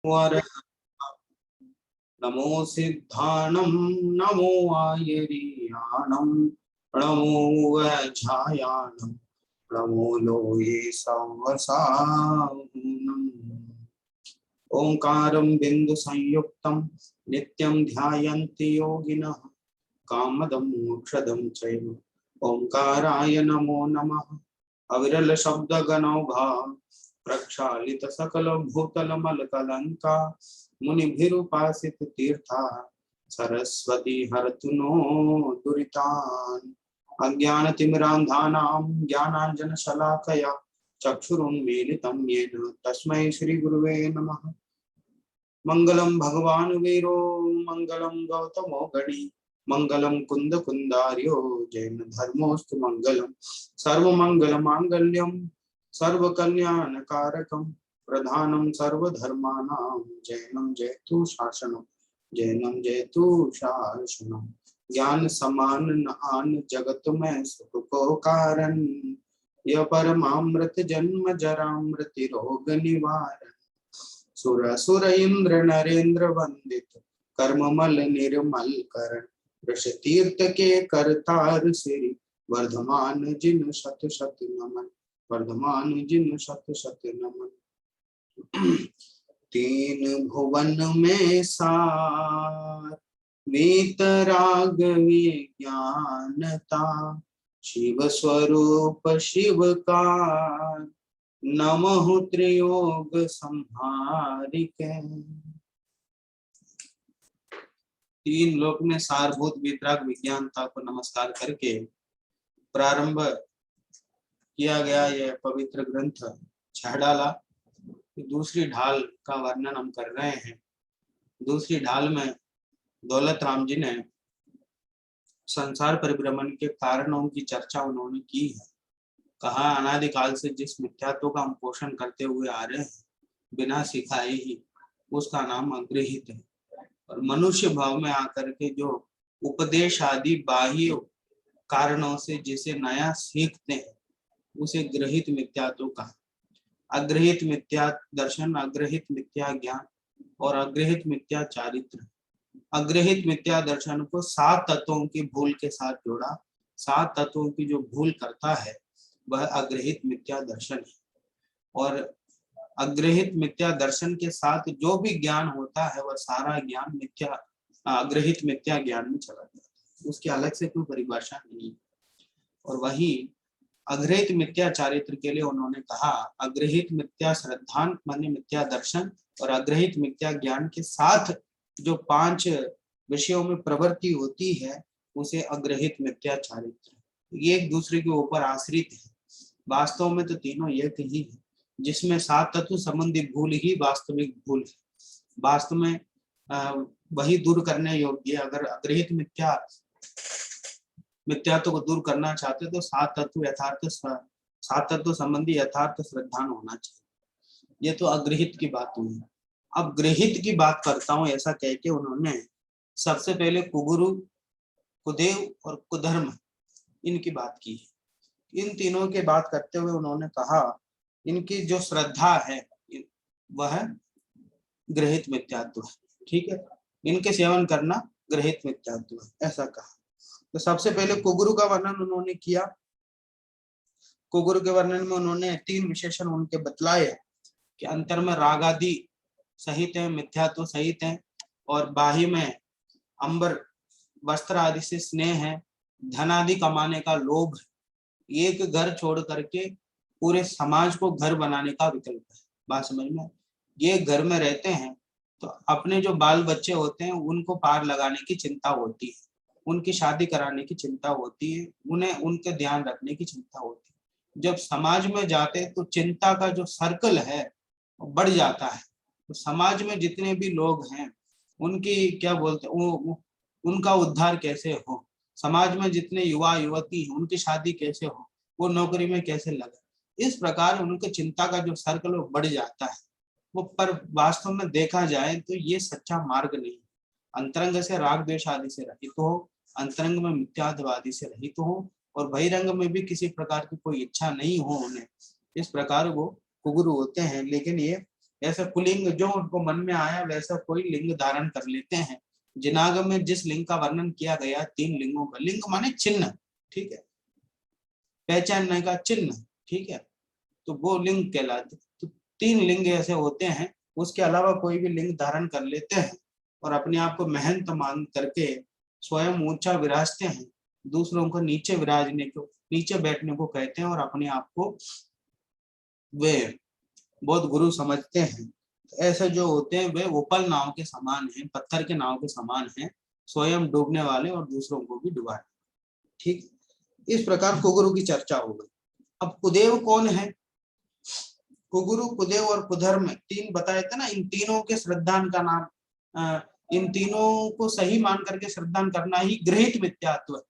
वर नमो सिद्धाणं नमो आयर्याणं नमो वज्रायाणं नमो लोये संवसानम् ओंकारं बिंदु संयुक्तं नित्यं ध्यायन्ति योगिनः कामदं मोक्षदं चैव ओंकाराय नमो नमः अविरल शब्द गणौघा प्रक्षालित सकल भूतल मल कलंका मुनिभिरुपासित तीर्था सरस्वती हरतु नो दुरितान् अज्ञानतिमिरान्धानां ज्ञानाञ्जन शलाकया चक्षुरुन्मीलितं येन तस्मै श्री गुरुवे नमः। मंगलम भगवान वीरो मंगलम गौतमो गणी मंगलम कुंद कुंदार्यो जैन धर्मोस्तु मंगलम सर्वमंगल मांगल्यम सर्वकल्याणकारकम प्रधानम सर्वधर्माणां जैनम जयतु शासनम जैनम जयतु शासनम ज्ञान समान न आन जगत में सुख को कारण यह परमामृत जन्म जरा मृत्यु रोग निवारण सुर सुर इंद्र नरेंद्र वंदित कर्ममल निर्मल करण वृष तीर्थ के करतार श्री वर्धमान जिन शत शत नमन वर्धमान जिन शत शत नमन। तीन भुवन में सार वीतराग विज्ञानता शिव स्वरूप शिव का नमः त्रियोग संहारिके। तीन लोक में सारभूत वितराग विज्ञानता को नमस्कार करके प्रारंभ किया गया यह पवित्र ग्रंथ छहडाला। दूसरी ढाल का वर्णन हम कर रहे हैं। दूसरी ढाल में दौलत राम जी ने संसार परिभ्रमण के कारणों की चर्चा उन्होंने की है। कहा अनादिकाल से जिस मिथ्यात्व का हम पोषण करते हुए आ रहे हैं बिना सिखाए ही, उसका नाम अग्रहित है। और मनुष्य भाव में आकर के जो उपदेश आदि बाह्य कारणों से जिसे नया सीखते हैं उसे ग्रहित मिथ्यात्व का। अग्रहित मिथ्या दर्शन, अग्रहित मिथ्या ज्ञान और अग्रहित मिथ्या चारित्र। अग्रहित मिथ्या दर्शन को 7 तत्वों की भूल के साथ जोड़ा। 7 तत्वों की जो भूल करता है वह अग्रहित मिथ्या दर्शन है। और अग्रहित मिथ्या दर्शन के साथ जो भी ज्ञान होता है वह सारा ज्ञान मिथ्या अग्रहित मिथ्या ज्ञान में चला जाता है। उसकी अलग से कोई परिभाषा नहीं। और वही अग्रहित मिथ्या चारित्र के लिए उन्होंने कहा अग्रहित मिथ्या श्रद्धान माने मिथ्या दर्शन और अग्रहित मिथ्या ज्ञान के साथ जो 5 विषयों में प्रवृत्ति होती है उसे अग्रहित मिथ्या चारित्र। ये एक दूसरे के ऊपर आश्रित है। वास्तव में तो तीनों एक ही है, जिसमें 7 तत्व संबंधी भूल ही वास्तविक भूल है। वास्तव में वही दूर करने योग्य। अगर अग्रहित मिथ्यात्व को दूर करना चाहते तो 7 तत्व संबंधी यथार्थ श्रद्धान होना चाहिए। ये तो अग्रहित की बात हुई। अब गृहित की बात करता हूं ऐसा कह के उन्होंने सबसे पहले कुगुरु, कुदेव और कुधर्म इनकी बात की। इन तीनों की बात करते हुए उन्होंने कहा इनकी जो श्रद्धा है वह गृहित मिथ्यात्व है। ठीक है, इनके सेवन करना गृहित मिथ्यात्व है, ऐसा कहा। तो सबसे पहले कुगुरु का वर्णन उन्होंने किया। कुगुरु के वर्णन में उन्होंने 3 विशेषण उनके बतलाए कि अंतर में राग आदि सहित है, मिथ्यात्व सहित है, और बाह्य में अंबर वस्त्र आदि से स्नेह है, धन आदि कमाने का लोभ है। एक घर छोड़ करके पूरे समाज को घर बनाने का विकल्प है। बात समझ में? ये घर में रहते हैं तो अपने जो बाल बच्चे होते हैं उनको पार लगाने की चिंता होती है, उनकी शादी कराने की चिंता होती है, उन्हें उनके ध्यान रखने की चिंता होती है। जब समाज में जाते तो चिंता का जो सर्कल है वो बढ़ जाता है। तो समाज में जितने भी लोग हैं उनकी क्या बोलते उनका उद्धार कैसे हो, समाज में जितने युवा युवती हैं उनकी शादी कैसे हो, वो नौकरी में कैसे लगे, इस प्रकार उनके चिंता का जो सर्कल वो बढ़ जाता है वो। पर वास्तव में देखा जाए तो ये सच्चा मार्ग नहीं। अंतरंग से राग द्वेष आदि से रहित हो, अंतरंग में मिथ्यात्वादी से रहित हो, और बहिरंग में भी किसी प्रकार की कोई इच्छा नहीं हो उन्हें, इस प्रकार वो कुगुरु होते हैं। लेकिन ये ऐसा कुलिंग जो उनको मन में आया वैसा कोई लिंग धारण कर लेते हैं। जिनागम में जिस लिंग का वर्णन किया गया, 3 लिंगों का, लिंग माने चिन्ह, ठीक है, पहचानने का चिन्ह, ठीक है, तो वो लिंग कहलाते। तो 3 लिंग ऐसे होते हैं, उसके अलावा कोई भी लिंग धारण कर लेते हैं और अपने आप को महंत मान करके स्वयं ऊंचा विराजते हैं, दूसरों को नीचे विराजने को, नीचे बैठने को कहते हैं और अपने आप को वे बहुत गुरु समझते हैं। ऐसे जो होते हैं वे उपल नाव के समान हैं, पत्थर के नाव के समान हैं, स्वयं डूबने वाले और दूसरों को भी डुबाने, ठीक। इस प्रकार कुगुरु की चर्चा हो गई। अब कुदेव कौन है? कुगुरु, कुदेव और कुधर्म 3 बताए थे ना। इन तीनों के श्रद्धान का नाम, इन तीनों को सही मान करके श्रद्धान करना ही गृहीत मिथ्यात्व है,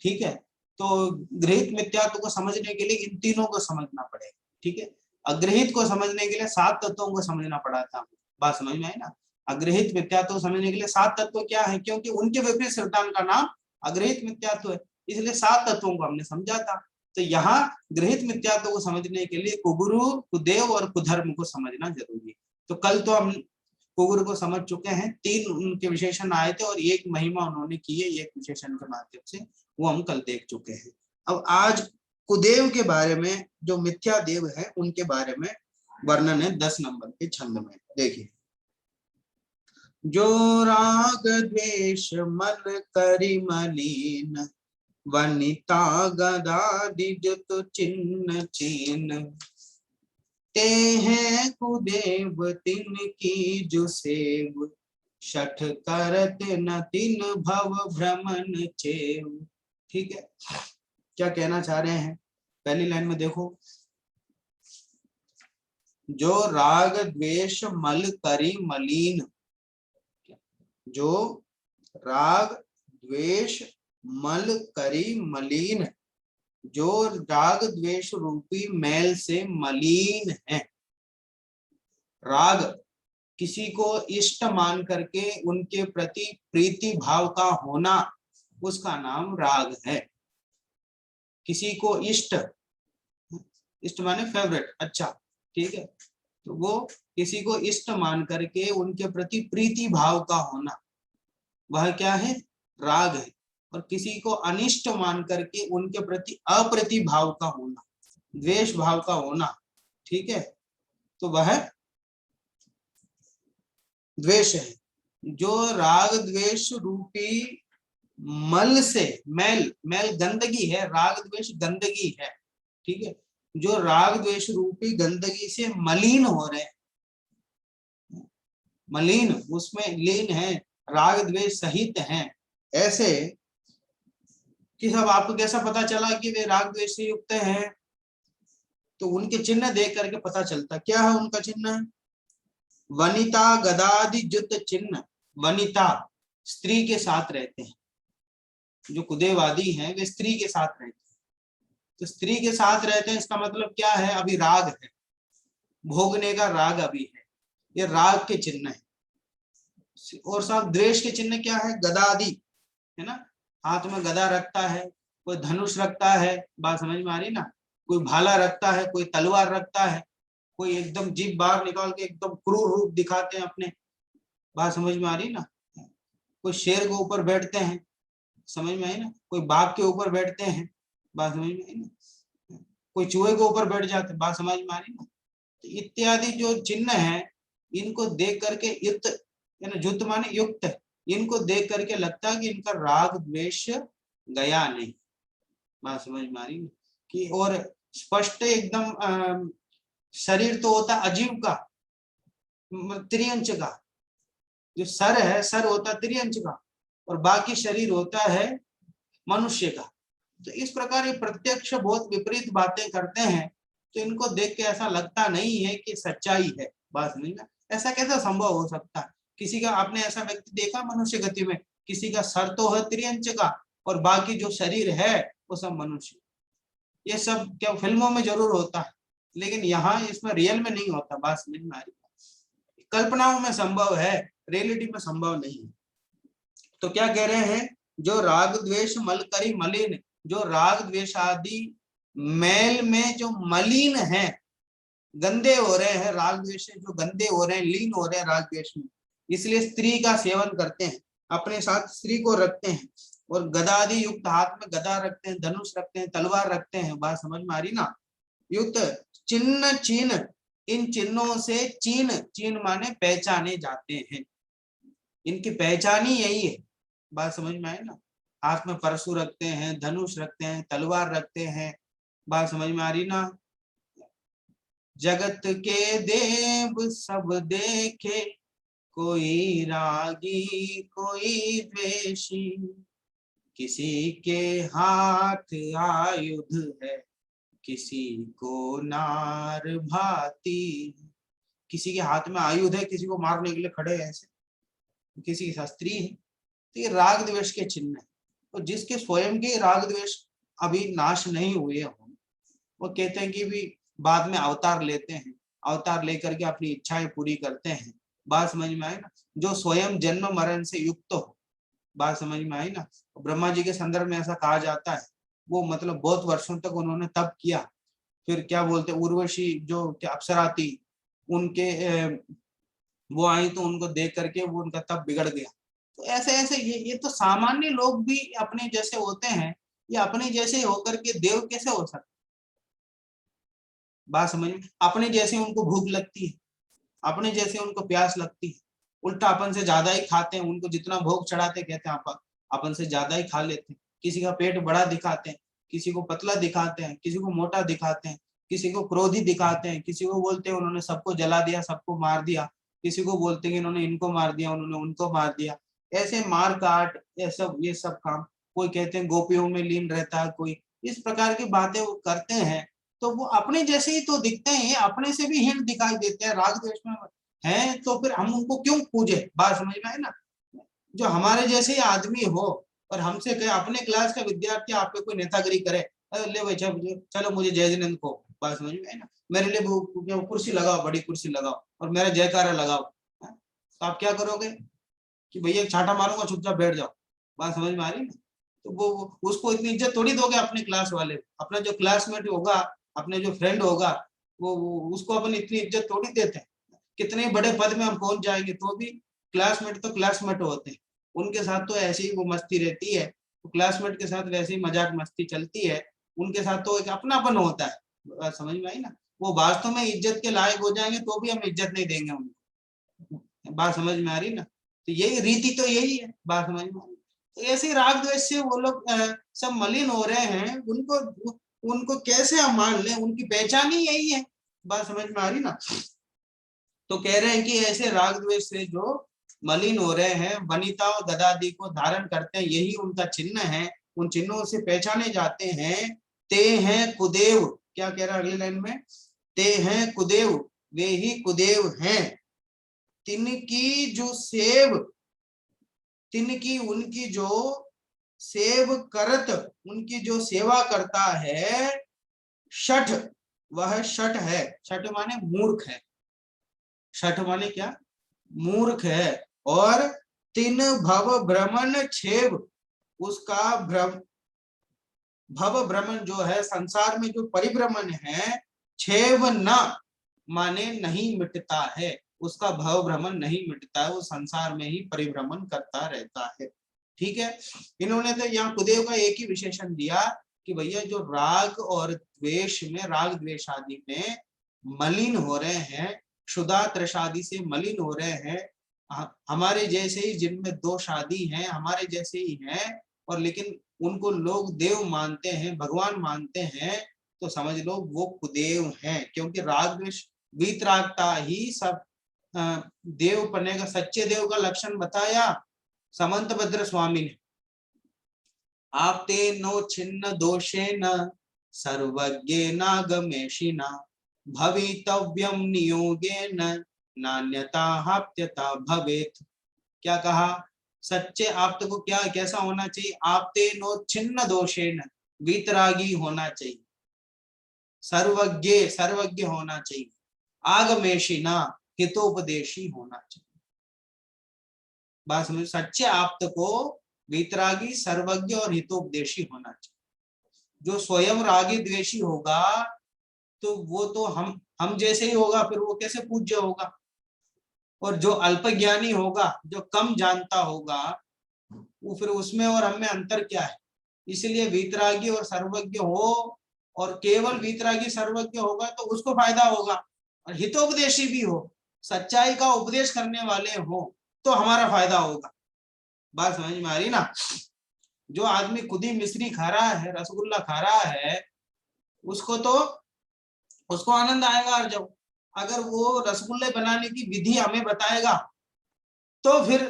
ठीक है। तो गृहीत मिथ्यात्व को समझने के लिए इन तीनों को समझना पड़ेगा, ठीक है। अग्रहित को समझने के लिए 7 तत्वों को समझना पड़ा था, बात समझ में आई ना। अग्रहित मिथ्यात्व को समझने के लिए 7 तत्व क्या है, क्योंकि उनके विपरीत श्रद्धान का नाम अग्रहित मिथ्यात्व है, इसलिए 7 तत्वों को हमने समझा था। तो यहाँ गृहित मिथ्यात्व को समझने के लिए कुगुरु, कुदेव और कुधर्म को समझना जरूरी है। तो कल तो हम कुगुरु को समझ चुके हैं, 3 उनके विशेषण आए थे और 1 महिमा उन्होंने की है, एक विशेषण के माध्यम से, वो हम कल देख चुके हैं। अब आज कुदेव के बारे में, जो मिथ्या देव है उनके बारे में वर्णन है 10 नंबर के छंद में। देखिए, जो राग द्वेष मल करि मलीन, वनिता गदादि जुत चिन्ह चिन्ह, ते हैं कुदेव तिन की जो सेव, शठ करत न तिन भव भ्रमण चेव। ठीक है, क्या कहना चाह रहे हैं? पहली लाइन में देखो, जो राग द्वेष मल करि मलीन, जो राग द्वेष मल करि मलीन, जो राग द्वेष रूपी मैल से मलिन है। राग किसी को इष्ट मान करके उनके प्रति प्रीति भाव का होना, उसका नाम राग है। किसी को इष्ट, इष्ट माने फेवरेट, अच्छा ठीक है, तो वो किसी को इष्ट मान करके उनके प्रति प्रीति भाव का होना, वह क्या है? राग है। और किसी को अनिष्ट मान करके उनके प्रति अप्रति भाव का होना, द्वेष भाव का होना, ठीक है, तो वह द्वेष है। जो राग द्वेष रूपी मल से, मैल, मैल गंदगी है, राग द्वेष गंदगी है, ठीक है, जो राग द्वेष रूपी गंदगी से मलिन हो रहे, मलिन उसमें लीन है, राग द्वेष सहित हैं, ऐसे कि सब आपको कैसा पता चला कि वे राग द्वेष से युक्त हैं? तो उनके चिन्ह देख करके पता चलता। क्या है उनका चिन्ह? वनिता गदादि जुत चिन्ह। वनिता स्त्री के साथ रहते हैं, जो कुदेवादी हैं वे स्त्री के साथ रहते हैं। तो स्त्री के साथ रहते हैं, इसका मतलब क्या है? अभी राग है, भोगने का राग अभी है, ये राग के चिन्ह है। और साथ द्वेष के चिन्ह क्या है? गदादि, है ना, हाथ में गदा रखता है, कोई धनुष रखता है, बात समझ में आ रही ना, कोई भाला रखता है, कोई तलवार रखता है, कोई एकदम जीभ बाहर निकाल के एकदम क्रूर रूप दिखाते हैं अपने, बात समझ में आ रही ना, कोई शेर के ऊपर बैठते हैं, समझ में आई ना, कोई बाघ के ऊपर बैठते हैं, बात समझ में आई ना, कोई चूहे के ऊपर बैठ जाते, बात समझ में आ रही ना। तो इत्यादि जो चिन्ह है, इनको देख करके युक्त, जुत माने युक्त, इनको देख करके लगता है कि इनका राग द्वेष गया नहीं, बात समझ में आ रही है कि। और स्पष्ट एकदम शरीर तो होता अजीव का, त्रिअंश का, जो सर है, सर होता त्रिअंश का, और बाकी शरीर होता है मनुष्य का। तो इस प्रकार ये प्रत्यक्ष बहुत विपरीत बातें करते हैं, तो इनको देख के ऐसा लगता नहीं है कि सच्चाई है, बात समझ में। ऐसा कैसा संभव हो सकता है? किसी का, आपने ऐसा व्यक्ति देखा मनुष्य गति में? किसी का सर तो है त्रिअंश का और बाकी जो शरीर है वो सब मनुष्य। ये सब क्या फिल्मों में जरूर होता है, लेकिन यहाँ इसमें रियल में नहीं होता, बात समझ में आ रही। कल्पनाओं में संभव है, रियलिटी में संभव नहीं है। तो क्या कह रहे हैं? जो राग द्वेष मल करि मलिन, जो राग द्वेष आदि मैल में जो मलिन है, गंदे हो रहे हैं राग द्वेष से, जो गंदे हो रहे हैं, लीन हो रहे हैं राग द्वेष में, इसलिए स्त्री का सेवन करते हैं, अपने साथ स्त्री को रखते हैं, और गदादि युक्त, हाथ में गदा रखते हैं, धनुष रखते हैं, तलवार रखते हैं। बात समझ में आ रही ना। युक्त चिन्ह चिन्ह, इन चिन्हों से चीन, चीन माने पहचाने जाते हैं, इनकी पहचान ही यही है। बात समझ में आए ना। हाथ में परशु रखते हैं, धनुष रखते हैं, तलवार रखते हैं। बात समझ में आ रही ना। जगत के देव सब देखे, कोई रागी कोई द्वेषी, किसी के हाथ आयुध है, किसी को नार भाती। किसी के हाथ में आयुध है, किसी को मारने के लिए खड़े हैं ऐसे, किसी की शास्त्री है। तो ये राग द्वेष के चिन्ह है। तो जिसके स्वयं के राग द्वेष अभी नाश नहीं हुए हों, वो कहते हैं कि भी बाद में अवतार लेते हैं, अवतार लेकर के अपनी इच्छाएं पूरी करते हैं। बात समझ में आई ना। जो स्वयं जन्म मरण से युक्त हो, बात समझ में आई ना। ब्रह्मा जी के संदर्भ में ऐसा कहा जाता है, वो मतलब बहुत वर्षों तक उन्होंने तप किया, फिर क्या बोलते उर्वशी जो क्या अप्सरा थी, उनके वो आई तो उनको देख करके वो उनका तप बिगड़ गया। तो ऐसे ऐसे ये तो सामान्य लोग भी अपने जैसे होते हैं, ये अपने जैसे होकर के देव कैसे हो सकते। बात समझ में। अपने जैसे उनको भूख लगती है, अपने जैसे उनको प्यास लगती है, उल्टा अपन से ज्यादा ही खाते हैं, उनको जितना भोग चढ़ाते कहते हैं अपन से ज्यादा ही खा लेते हैं। किसी का पेट बड़ा दिखाते हैं, किसी को पतला दिखाते हैं, किसी को मोटा दिखाते हैं, किसी को क्रोधी दिखाते हैं, किसी को बोलते हैं उन्होंने सबको जला दिया, सबको मार दिया, किसी को बोलते हैं इन्होंने इनको मार दिया, उन्होंने उनको मार दिया। ऐसे मार काट ये सब काम। कोई कहते हैं गोपियों में लीन रहता है, कोई इस प्रकार की बातें वो करते हैं। तो वो अपने जैसे ही तो दिखते हैं, अपने से भी हीन दिखाई देते हैं, राग द्वेष में हैं, तो फिर हम उनको क्यों पूजे। बात समझ में है ना। जो हमारे जैसे ही आदमी हो और हमसे कहे, अपने क्लास का विद्यार्थी आप पे कोई नेतागिरी करे, ले भाई चलो मुझे जय जिनेंद्र को। बात समझ में है ना। मेरे लिए वो कुर्सी लगाओ, बड़ी कुर्सी लगाओ और मेरा जयकारा लगाओ। तो आप क्या करोगे कि भैया छाटा मारूंगा, चुपचाप बैठ जाओ। बात समझ में आ रही ना। तो वो उसको इतनी इज्जत थोड़ी दोगे अपने क्लास वाले। अपना जो क्लासमेट होगा, अपने जो फ्रेंड होगा, वो उसको अपन इतनी इज्जत थोड़ी देते हैं। कितने बड़े पद में हम पहुंच जाएंगे तो भी क्लासमेट तो क्लासमेट होते हैं, उनके साथ तो ऐसे ही वो मस्ती रहती है। तो क्लासमेट के साथ वैसे ही मजाक मस्ती चलती है, उनके साथ तो एक अपनापन होता है। समझ में आई ना। वो वास्तव में इज्जत के लायक हो जाएंगे तो भी हम इज्जत नहीं देंगे उनको। बात समझ में आ रही ना। तो यही रीति तो यही है। बात समझ में आ रही। तो ऐसे राग द्वेष से वो लोग सब मलिन हो रहे हैं, उनको उनको कैसे हम मान लें, उनकी पहचान ही यही है। बात समझ में आ रही ना। तो कह रहे हैं कि ऐसे राग द्वेष से जो मलिन हो रहे हैं, वनिता और गदादि को धारण करते हैं, यही उनका चिन्ह है, उन चिन्हों से पहचाने जाते हैं। ते हैं कुदेव, क्या कह रहा है अगली लाइन में, ते हैं कुदेव, वे ही कुदेव हैं। तिनकी जो सेव, तिनकी उनकी जो सेव करत, उनकी जो सेवा करता है, शठ, वह शठ है। शठ माने मूर्ख है। शठ माने क्या, मूर्ख है। और तीन भव भ्रमण छेव, उसका भव भ्रमण जो है, संसार में जो परिभ्रमण है, छेव न माने नहीं मिटता है, उसका भव भ्रमण नहीं मिटता है, वो संसार में ही परिभ्रमण करता रहता है। ठीक है। इन्होंने तो यहाँ कुदेव का एक ही विशेषण दिया कि भैया जो राग और द्वेष में, राग द्वेष आदि में मलिन हो रहे हैं, क्षुधा त्रशादि से मलिन हो रहे हैं, हमारे जैसे ही जिनमें दो शादी हैं, हमारे जैसे ही हैं, और लेकिन उनको लोग देव मानते हैं, भगवान मानते हैं, तो समझ लो वो कुदेव हैं। क्योंकि राग द्वेष वीतरागता ही सब देव पने का, सच्चे देव का लक्षण बताया समंत भद्र स्वामी ने। आप ते नो छिन्न दोषेन सर्वज्ञ नागमेशिना भवितव्यम नियोगेन नान्यता हाप्यता भवेत। क्या कहा, सच्चे आप्त को क्या कैसा होना चाहिए, आपते नो छिन्न दोषेन, वीतरागी होना चाहिए, सर्वज्ञ सर्वज्ञ होना चाहिए, आगमेशिना हितोपदेशी होना चाहिए। बात समझ। सच्चे आप्त को वीतरागी, सर्वज्ञ और हितोपदेशी होना चाहिए। जो स्वयं रागी द्वेषी होगा, तो वो तो हम जैसे ही होगा, फिर वो कैसे पूज्य होगा। और जो अल्पज्ञानी होगा, जो कम जानता होगा, वो फिर उसमें और हम में अंतर क्या है। इसलिए वीतरागी और सर्वज्ञ हो, और केवल वीतरागी सर्वज्ञ होगा तो उसको फायदा होगा, और हितोपदेशी भी हो, सच्चाई का उपदेश करने वाले हो, तो हमारा फायदा होगा। बात समझ में आ रही ना। जो आदमी खुद ही मिश्री खा रहा है, रसगुल्ला खा रहा है, उसको आनंद आएगा। और जब अगर वो रसगुल्ले बनाने की विधि हमें बताएगा तो फिर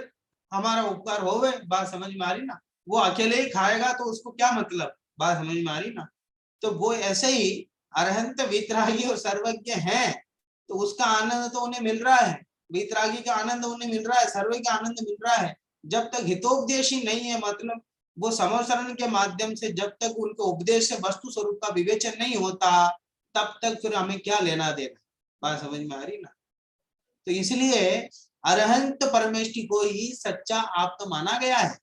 हमारा उपकार होवे। बात समझ में आ रही ना। वो अकेले ही खाएगा तो उसको क्या मतलब। बात समझ में आ रही ना। तो वो ऐसे ही अरहंत वीतरागी और सर्वज्ञ हैं, तो उसका आनंद तो उन्हें मिल रहा है, वीतरागी का आनंद उन्हें मिल रहा है, सर्वज्ञ का आनंद मिल रहा है। जब तक हितोपदेशी नहीं है, मतलब वो समोसरण के माध्यम से जब तक उनके उपदेश से वस्तु स्वरूप का विवेचन नहीं होता, तब तक फिर हमें क्या लेना देना। बात समझ में आ रही ना। तो इसलिए अरहंत परमेष्टि को ही सच्चा आप्त माना गया है।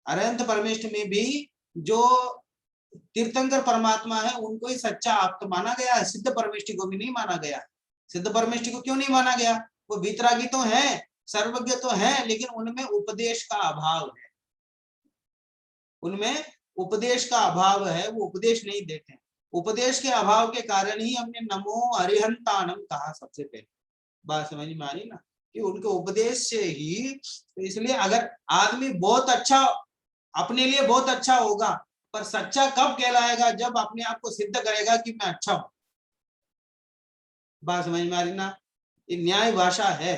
अरहंत परमेष्टि में भी जो तीर्थंकर परमात्मा है उनको ही सच्चा आप्त माना गया है, सिद्ध परमेष्टि को भी नहीं माना गया। सिद्ध परमेष्टि को क्यों नहीं माना गया। वो वीतरागी तो है, सर्वज्ञ तो है, लेकिन उनमें उपदेश का अभाव है। उनमें उपदेश का अभाव है, वो उपदेश नहीं देते। उपदेश के अभाव के कारण ही हमने नमो अरिहंतानम कहा सबसे पहले। बात समझ में आ रही ना, कि उनके उपदेश से ही। तो इसलिए अगर आदमी बहुत अच्छा, अपने लिए बहुत अच्छा होगा, पर सच्चा कब कहलाएगा, जब अपने आप को सिद्ध करेगा कि मैं अच्छा हूं। बात समझ में आ रही ना। ये न्याय भाषा है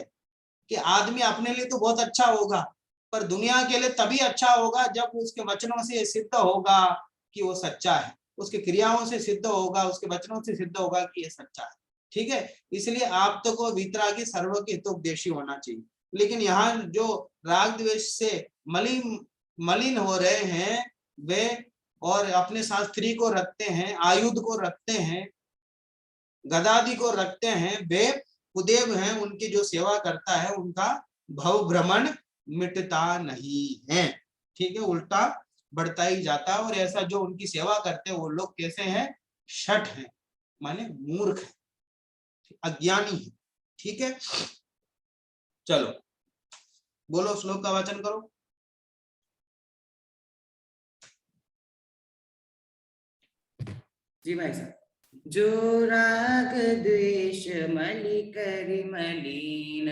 कि आदमी अपने लिए तो बहुत अच्छा होगा, पर दुनिया के लिए तभी अच्छा होगा जब उसके वचनों से सिद्ध होगा कि वो सच्चा है, उसके क्रियाओं से सिद्ध होगा, उसके वचनों से सिद्ध होगा कि ये सच्चा है। ठीक है। इसलिए आप तो को वीतरागी सर्व के हितोपदेशी होना चाहिए। लेकिन यहाँ जो राग द्वेष से मलिन हो रहे हैं वे, और अपने साथ स्त्री को रखते हैं, आयुध को रखते हैं, गदादि को रखते हैं, वे कुदेव हैं, उनकी जो सेवा करता है उनका भव भ्रमण मिटता नहीं है। ठीक है, उल्टा बढ़ता ही जाता है। और ऐसा जो उनकी सेवा करते हैं वो लोग कैसे हैं, शठ हैं, माने मूर्ख है, अज्ञानी है। ठीक है, चलो बोलो, श्लोक का वाचन करो। जी भाई साहब। जो राग द्वेष मलि करि मलीन,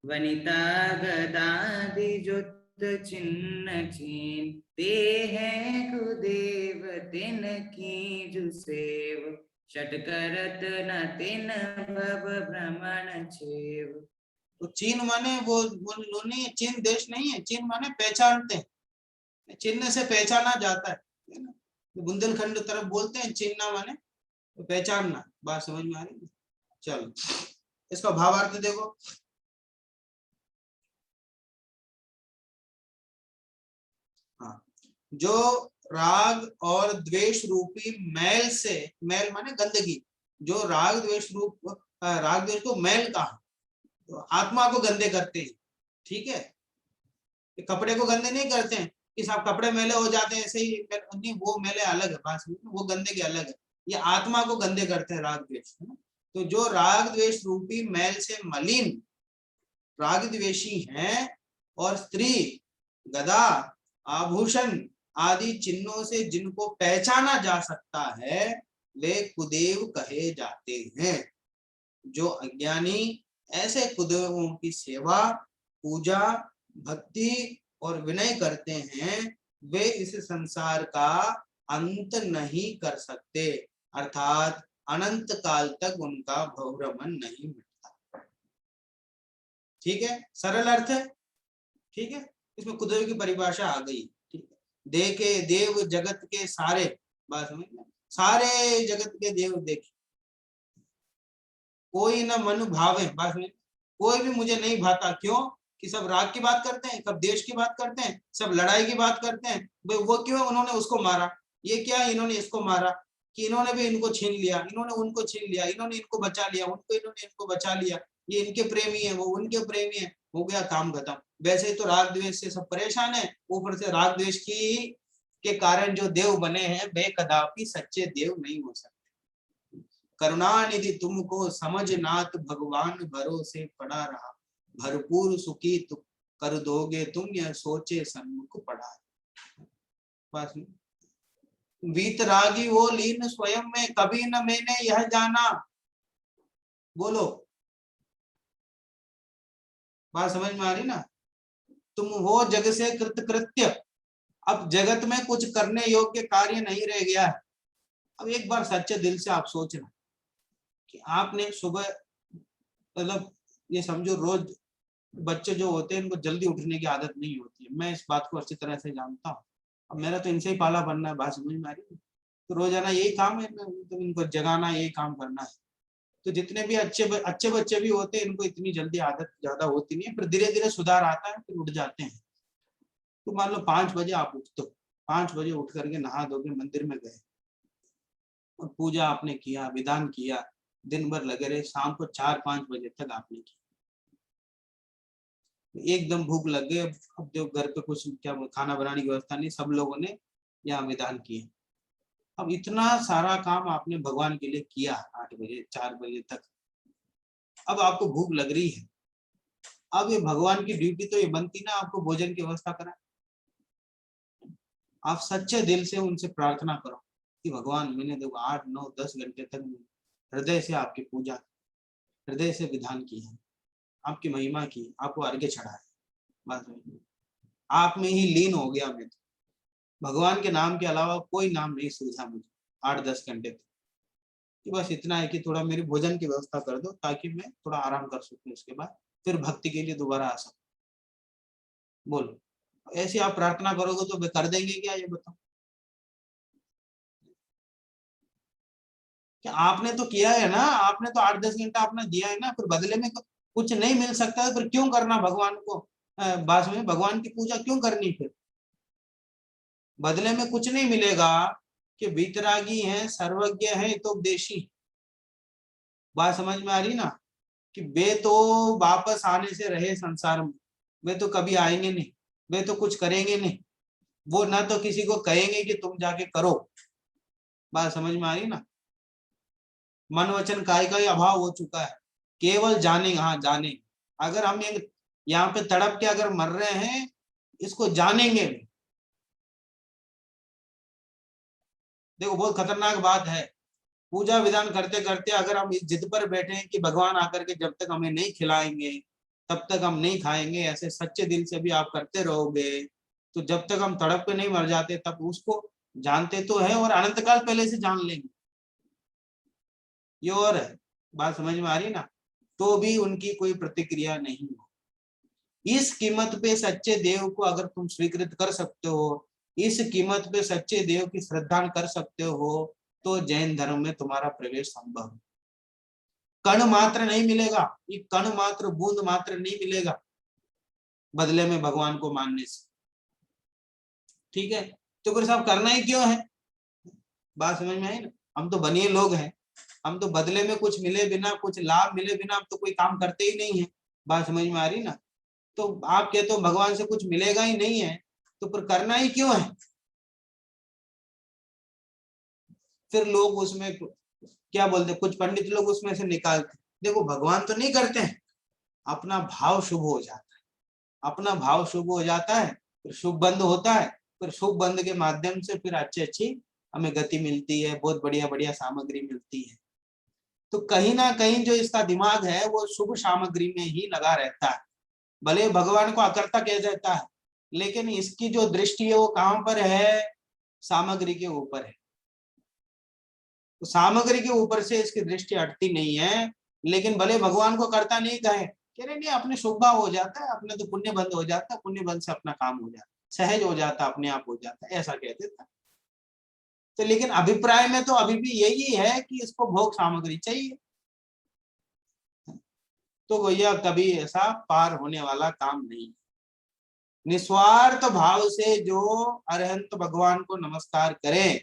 वनिता गदादि जुत चिन्ह चीन, ते हैं कुदेव तिन कीजु सेव, शट करत न तिन भव भ्रमण छेव। तो चीन माने वो नहीं, चीन देश नहीं है, चीन माने पहचानते हैं, चिन्ह से पहचाना जाता है ना। बुंदेलखंड तरफ बोलते हैं चिन्ह माने तो पहचानना। बात समझ में आ रही है। चलो इसका भावार्थ देखो। हाँ, जो राग और द्वेष रूपी मैल से, मैल माने गंदगी, जो राग द्वेष रूप, राग द्वेष को मैल कहा, तो आत्मा को गंदे करते हैं। ठीक है, कपड़े को गंदे नहीं करते हैं कि सब कपड़े मैले हो जाते हैं ऐसे ही, नहीं, वो मैले अलग है। बात वो गंदे के अलग है, ये आत्मा को गंदे करते हैं राग द्वेष, है ना। तो जो राग द्वेष रूपी मैल से मलिन राग द्वेषी हैं, और स्त्री, गदा, आभूषण आदि चिन्हों से जिनको पहचाना जा सकता है, वे कुदेव कहे जाते हैं। जो अज्ञानी ऐसे कुदेवों की सेवा, पूजा, भक्ति और विनय करते हैं, वे इस संसार का अंत नहीं कर सकते, अर्थात अनंत काल तक उनका भवभ्रमण नहीं मिटता। ठीक है, सरल अर्थ है। ठीक है, इसमें कुदेव की परिभाषा आ गई। ठीक है, देखे देव जगत के सारे, बात समझ में, सारे जगत के देव देखे, कोई न मन भावे। बात में कोई भी मुझे नहीं भाता। क्यों कि सब राग की बात करते हैं, सब देश की बात करते हैं, सब लड़ाई की बात करते हैं। वो क्यों, उन्होंने उसको मारा, ये क्या इन्होंने इसको मारा, कि इन्होंने भी इनको छीन लिया, इन्होंने उनको छीन लिया, इन्होंने इनको बचा लिया, इन्होंने इनको बचा लिया, ये इनके प्रेमी है, वो उनके प्रेमी है, हो गया काम खत्म। वैसे ही तो राग द्वेष से सब परेशान है, ऊपर से राग द्वेष के कारण जो देव बने हैं वे कदापि सच्चे देव नहीं हो सकते। करुणानिधि तुमको समझ नाथ भगवान भरोसे पड़ा रहा, भरपूर सुखी तुम कर दोगे तुम, यह सोचे सन्मुख पड़ा। बस वीतरागी वो लीन स्वयं में, कभी न मैंने यह जाना। बोलो, बात समझ में आ रही ना? तुम हो जग से कृतकृत्य, अब जगत में कुछ करने योग्य कार्य नहीं रह गया है। अब एक बार सच्चे दिल से आप सोचना कि आपने सुबह, मतलब ये समझो रोज बच्चे जो होते हैं इनको जल्दी उठने की आदत नहीं होती है, मैं इस बात को अच्छी तरह से जानता हूँ। अब मेरा तो इनसे ही पाला बनना है, बात समझ में आ रही है? तो रोजाना यही काम है, तो इनको जगाना, यही काम करना है। तो जितने भी अच्छे बच्चे भी होते हैं, इनको इतनी जल्दी आदत ज्यादा होती नहीं है, पर धीरे धीरे सुधार आता है, फिर उठ जाते हैं। तो मान लो 5 बजे आप उठते हो, 5 बजे उठ करके नहा धो के मंदिर में गए और पूजा आपने किया, विधान किया, दिन भर लगे रहे, शाम को 4-5 बजे तक आपने किया, एकदम भूख लग गई। अब जो घर पे कुछ क्या खाना बनाने की व्यवस्था नहीं, सब लोगों ने यहाँ विधान किए। अब इतना सारा काम आपने भगवान के लिए किया 8 बजे 4 बजे तक, अब आपको भूख लग रही है। अब ये भगवान की ड्यूटी तो ये बनती ना आपको भोजन की व्यवस्था कराए। आप सच्चे दिल से उनसे प्रार्थना करो कि भगवान मैंने देखो 8-9-10 घंटे तक हृदय से आपकी पूजा, हृदय से विधान की है, आपकी महिमा की, आपको अर्घ्य चढ़ाया, बस आप में ही लीन हो गया। मैं तो भगवान के नाम के अलावा कोई नाम नहीं सूझा मुझे 8-10 घंटे तक, कि बस इतना है कि थोड़ा मेरी भोजन की व्यवस्था कर दो ताकि मैं थोड़ा आराम कर सकूं, उसके बाद फिर भक्ति के लिए दोबारा आ सकूं। बोलो, ऐसी आप प्रार्थना करोगे तो वे कर देंगे क्या, ये बताओ? कि आपने तो किया है ना, आपने तो 8-10 घंटा आपने दिया है ना, फिर बदले में कुछ नहीं मिल सकता है, फिर क्यों करना भगवान को? बात में भगवान की पूजा क्यों करनी? फिर बदले में कुछ नहीं मिलेगा कि वीतरागी है, सर्वज्ञ है, तो उपदेशी। बात समझ में आ रही ना? कि वे तो वापस आने से रहे संसार में, वे तो कभी आएंगे नहीं, वे तो कुछ करेंगे नहीं, वो ना तो किसी को कहेंगे कि तुम जाके करो। बात समझ में आ रही ना? मन वचन काय का ही अभाव हो चुका है, केवल जाने, हाँ जाने। अगर हम यहाँ पे तड़प के अगर मर रहे हैं, इसको जानेंगे भी। देखो बहुत खतरनाक बात है, पूजा विधान करते करते अगर हम इस जिद पर बैठे हैं कि भगवान आकर के जब तक हमें नहीं खिलाएंगे तब तक हम नहीं खाएंगे, ऐसे सच्चे दिल से भी आप करते रहोगे, तो जब तक हम तड़प के नहीं मर जाते तब उसको जानते तो है और अनंत काल पहले से जान लेंगे, ये और है। बात समझ में आ रही ना? तो भी उनकी कोई प्रतिक्रिया नहीं हो। इस कीमत पे सच्चे देव को अगर तुम स्वीकृत कर सकते हो, इस कीमत पे सच्चे देव की श्रद्धा कर सकते हो, तो जैन धर्म में तुम्हारा प्रवेश संभव है। कण मात्र नहीं मिलेगा, ये कण मात्र, बूंद मात्र नहीं मिलेगा बदले में भगवान को मानने से। ठीक है, तो फिर साहब करना ही क्यों है? बात समझ में आई ना? हम तो बनिए लोग हैं, हम तो बदले में कुछ मिले बिना, कुछ लाभ मिले बिना हम तो कोई काम करते ही नहीं है। बात समझ में आ रही ना? तो आप कहते हो भगवान से कुछ मिलेगा ही नहीं है, तो फिर करना ही क्यों है? फिर लोग उसमें क्या बोलते, कुछ पंडित लोग उसमें से निकालते, देखो भगवान तो नहीं करते हैं, अपना भाव शुभ हो जाता है, अपना भाव शुभ हो जाता है, फिर शुभ बंद होता है, फिर शुभ बंद के माध्यम से फिर अच्छी अच्छी हमें गति मिलती है, बहुत बढ़िया बढ़िया सामग्री मिलती है। तो कहीं ना कहीं जो इसका दिमाग है वो शुभ सामग्री में ही लगा रहता है, भले भगवान को अकर्ता कह देता है, लेकिन इसकी जो दृष्टि है वो कहां पर है? सामग्री के ऊपर है। तो सामग्री के ऊपर से इसकी दृष्टि हटती नहीं है, लेकिन भले भगवान को करता नहीं कहे, कह रहे नहीं अपने शुभ भाव हो जाता है, अपने तो पुण्य बंद हो जाता है, पुण्य बंद से अपना काम हो जाता है, सहज हो जाता है, अपने आप हो जाता है, ऐसा कह देता। तो लेकिन अभिप्राय में तो अभी भी यही है कि इसको भोग सामग्री चाहिए, तो भैया कभी ऐसा पार होने वाला काम नहीं। निस्वार्थ भाव से जो अरहंत भगवान को नमस्कार करें,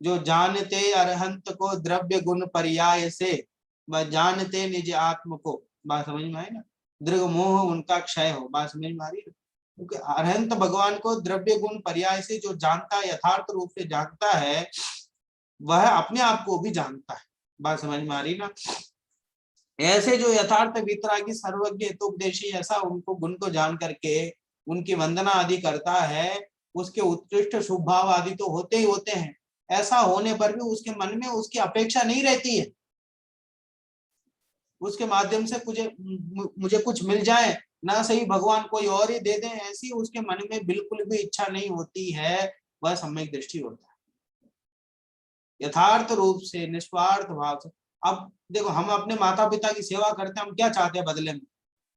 जो जानते अरहंत को द्रव्य गुण पर्याय से, वह जानते निज आत्म को। बात समझ में आई ना? दृढ़ मोह उनका क्षय हो। बात समझ में आ रही है? क्योंकि अरहंत भगवान को द्रव्य गुण पर्याय से जो जानता है, यथार्थ रूप से जानता है, वह अपने आप को भी जानता है। बात समझ में आ रही ना। ऐसे जो यथार्थ वितरागी सर्वज्ञ हितोपदेशी, ऐसा उनको गुण को जान करके उनकी वंदना आदि करता है, उसके उत्कृष्ट शुभ भाव आदि तो होते ही होते हैं। ऐसा होने पर भी उसके मन में उसकी अपेक्षा नहीं रहती है, उसके माध्यम से मुझे कुछ मिल जाए, ना सही भगवान कोई और ही दे दें, ऐसी उसके मन में बिल्कुल भी इच्छा नहीं होती है। वह सम्यक दृष्टि होता है यथार्थ रूप से निस्वार्थ भाव से। अब देखो, हम अपने माता पिता की सेवा करते हैं, हम क्या चाहते हैं बदले में?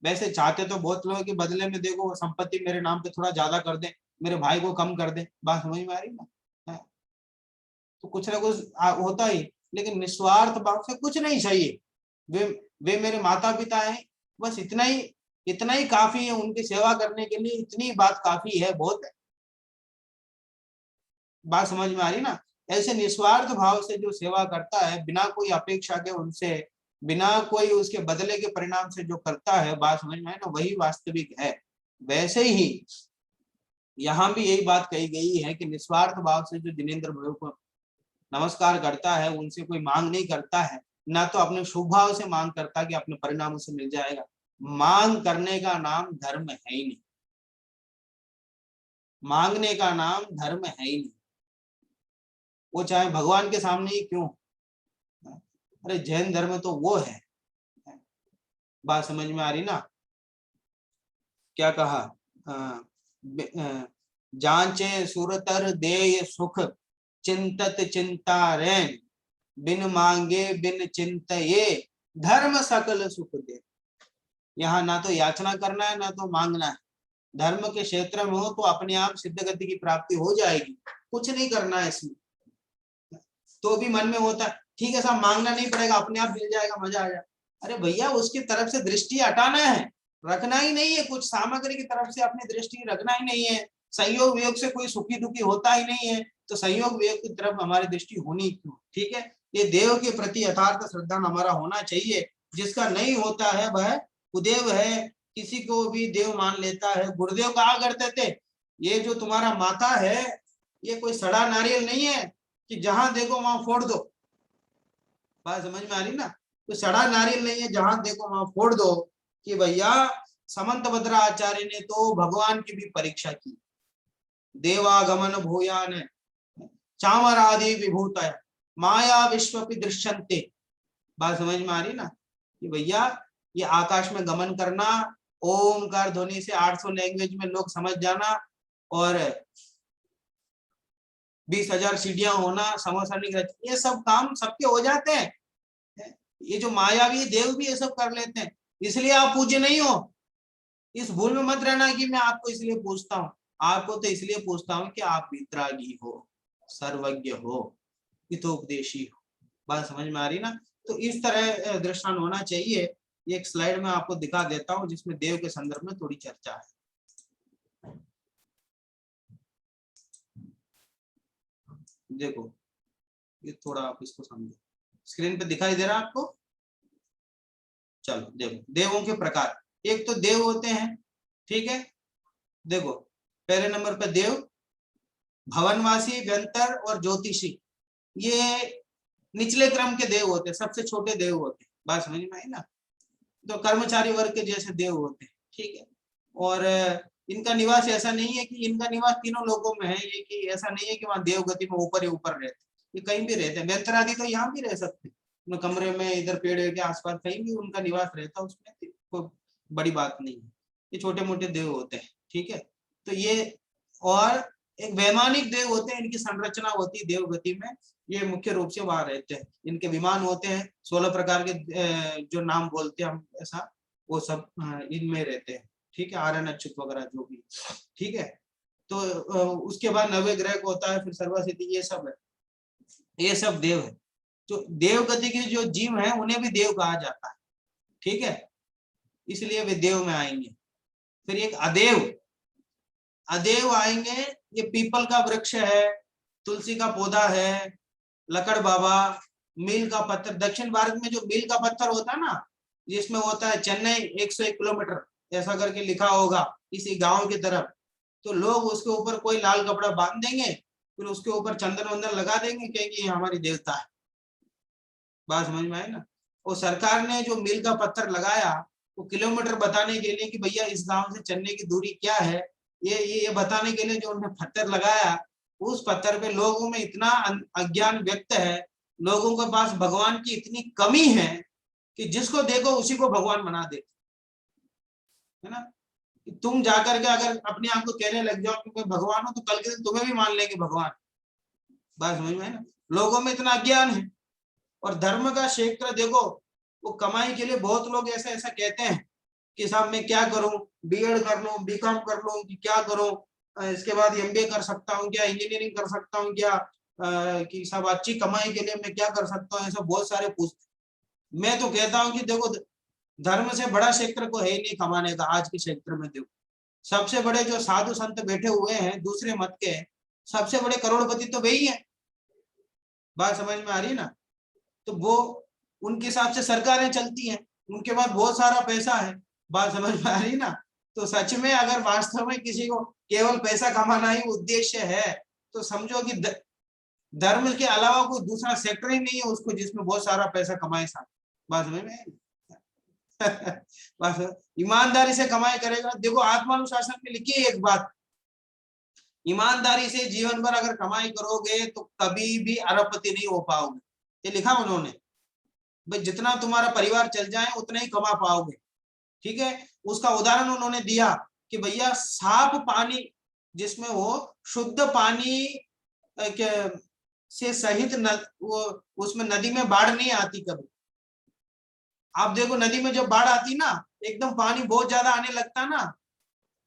वैसे चाहते तो बहुत लोग कि बदले में देखो संपत्ति मेरे नाम पे थोड़ा ज्यादा कर दे, मेरे भाई को कम कर दे। बात समझ में आ रही ना? तो कुछ ना कुछ होता ही, लेकिन निस्वार्थ भाव से कुछ नहीं चाहिए। वे वे मेरे माता पिता हैं, बस इतना ही काफी है उनकी सेवा करने के लिए, इतनी बात काफी है, बहुत है। बात समझ में आ रही ना? ऐसे निस्वार्थ भाव से जो सेवा करता है, बिना कोई अपेक्षा के उनसे, बिना कोई उसके बदले के परिणाम से जो करता है, बात समझ में आए ना, वही वास्तविक है। वैसे ही यहाँ भी यही बात कही गई है कि निस्वार्थ भाव से जो जिनेंद्र भाई को नमस्कार करता है, उनसे कोई मांग नहीं करता है, ना तो अपने शुभ भाव से मांग करता कि अपने परिणाम उसे मिल जाएगा। मांग करने का नाम धर्म है ही नहीं, मांगने का नाम धर्म है ही नहीं, वो चाहे भगवान के सामने ही क्यों। अरे जैन धर्म तो वो है। बात समझ में आ रही ना? क्या कहा? जांचे सुरतर देय सुख, चिंतत चिंता रैन, बिन मांगे बिन चिंतये, धर्म सकल सुख दे। यहाँ ना तो याचना करना है, ना तो मांगना है। धर्म के क्षेत्र में हो तो अपने आप सिद्ध गति की प्राप्ति हो जाएगी, कुछ नहीं करना है इसमें। तो भी मन में होता है ठीक है साहब, मांगना नहीं पड़ेगा, अपने आप मिल जाएगा, मजा आ जाए। अरे भैया, उसकी तरफ से दृष्टि हटाना है, रखना ही नहीं है, कुछ सामग्री की तरफ से अपनी दृष्टि रखना ही नहीं है। संयोग वियोग से कोई सुखी दुखी होता ही नहीं है, तो संयोग वियोग की तरफ हमारी दृष्टि होनी क्यों? ठीक है, ये देव के प्रति यथार्थ श्रद्धा हमारा होना चाहिए। जिसका नहीं होता है वह कुदेव है, किसी को भी देव मान लेता है। गुरुदेव कहा करते थे, ये जो तुम्हारा माता है, ये कोई सड़ा नारियल नहीं है कि जहां देखो वहां फोड़ दो। बात समझ में आ रही ना? तो सड़ा नारियल नहीं है जहां देखो वहां फोड़ दो। कि भैया समंत भद्रा आचार्य ने तो भगवान की भी परीक्षा की। देवागमन भूयान चामरादि विभूत माया विश्वपि दृश्यन्ते। बात समझ में आ रही ना? कि भैया ये आकाश में गमन करना, ओमकार ध्वनि से 800 लैंग्वेज में लोग समझ जाना, और 20,000 सीढ़ियां होना, समोसा, ये सब काम सबके हो जाते हैं। ये जो मायावी देव भी ये सब कर लेते हैं, इसलिए आप पूज्य नहीं हो। इस भूल में मत रहना कि मैं आपको इसलिए पूछता हूँ। आपको तो इसलिए पूछता हूँ कि आप वितरागी हो, सर्वज्ञ हो, हितोपदेशी हो। बात समझ में आ रही ना? तो इस तरह दृष्टांत होना चाहिए। एक स्लाइड में आपको दिखा देता हूँ जिसमें देव के संदर्भ में थोड़ी चर्चा है। देखो, ये थोड़ा आप इसको समझो, स्क्रीन पे दिखाई दे रहा है आपको? चलो देखो, देवों के प्रकार। एक तो देव होते हैं, ठीक है। देखो, पहले नंबर पे देव भवनवासी, व्यंतर और ज्योतिषी, ये निचले क्रम के देव होते हैं, सबसे छोटे देव होते हैं। बात समझ में आई ना? तो कर्मचारी वर्ग के जैसे देव होते हैं, ठीक है। और इनका निवास ऐसा नहीं है कि इनका निवास तीनों लोगों में है, ये कि ऐसा नहीं है कि वहां देवगति में ऊपर ही ऊपर रहते, ये कहीं भी रहते हैं। व्यंतर आदि तो यहाँ भी रह सकते हैं, कमरे में, इधर पेड़ के आसपास कहीं भी उनका निवास रहता है, उसमें कोई बड़ी बात नहीं है। ये छोटे मोटे देव होते हैं, ठीक है। तो ये, और एक वैमानिक देव होते हैं, इनकी संरचना होती है देवगति में, ये मुख्य रूप से वहां रहते हैं। इनके विमान होते हैं 16 प्रकार के, जो नाम बोलते हैं हम, ऐसा वो सब इनमें रहते हैं, ठीक है। आर्यन अच्युत वगैरह जो भी, ठीक है। तो उसके बाद नवे ग्रह को होता है, फिर सर्वसिद्धि, ये सब है, ये सब देव है। जो देव गति के जो जीव है उन्हें भी देव कहा जाता है, ठीक है, इसलिए वे देव में आएंगे। फिर एक अदेव, अदेव आएंगे, ये पीपल का वृक्ष है, तुलसी का पौधा है, लकड़ बाबा, मील का पत्थर। दक्षिण भारत में जो मील का पत्थर होता है ना, जिसमें होता है चेन्नई 101 किलोमीटर ऐसा करके लिखा होगा इसी गांव की तरफ, तो लोग उसके ऊपर कोई लाल कपड़ा बांध देंगे फिर उसके ऊपर चंदन वंदन लगा देंगे, कहेंगे ये हमारी देवता है। बात समझ में आई ना। और सरकार ने जो मील का पत्थर लगाया वो किलोमीटर बताने के लिए कि भैया इस गांव से चलने की दूरी क्या है, ये बताने के लिए जो उन्होंने पत्थर लगाया, उस पत्थर पे लोगों में इतना अज्ञान व्यक्त है, लोगों के पास भगवान की इतनी कमी है कि जिसको देखो उसी को भगवान बना देते है ना। तुम जाकर के अगर अपने आप को कहने लग जाओ कि मैं भगवान हूं, तो कल के दिन तुम्हें भी मान लेंगे भगवान। बात समझ में है ना। लोगों में इतना अज्ञान है। और धर्म का क्षेत्र देखो, वो कमाई के लिए बहुत लोग ऐसा ऐसा कहते हैं कि साहब मैं क्या करूं, बीएड कर लूं, बीकॉम कर लूं कि क्या करूं, इसके बाद एमबीए कर सकता हूं क्या, इंजीनियरिंग कर सकता हूं क्या, कि साहब अच्छी कमाई के लिए मैं क्या कर सकता हूं, ऐसा बहुत सारे पूछते। मैं तो कहता हूं कि देखो धर्म से बड़ा क्षेत्र को है ही नहीं कमाने का आज के क्षेत्र में। देखो सबसे बड़े जो साधु संत बैठे हुए हैं दूसरे मत के, सबसे बड़े करोड़पति तो वही है। बात समझ में आ रही है ना। तो वो उनके हिसाब से सरकारें चलती हैं, उनके पास बहुत सारा पैसा है। बात समझ में आ रही ना। तो सच में अगर वास्तव में किसी को केवल पैसा कमाना ही उद्देश्य है, तो समझो कि धर्म के अलावा कोई दूसरा सेक्टर ही नहीं है उसको जिसमें बहुत सारा पैसा कमाए साथ। बात समझ में बस ईमानदारी से कमाई करेगा। देखो आत्मानुशासन में लिखी है एक बात, ईमानदारी से जीवन भर अगर कमाई करोगे तो कभी भी अरबपति नहीं हो पाओगे। ये लिखा उन्होंने, भाई जितना तुम्हारा परिवार चल जाए उतना ही कमा पाओगे। ठीक है। उसका उदाहरण उन्होंने दिया कि भैया साफ पानी जिसमें वो शुद्ध पानी से सहित वो उसमें नदी में बाढ़ नहीं आती कभी। आप देखो नदी में जब बाढ़ आती ना, एकदम पानी बहुत ज्यादा आने लगता ना,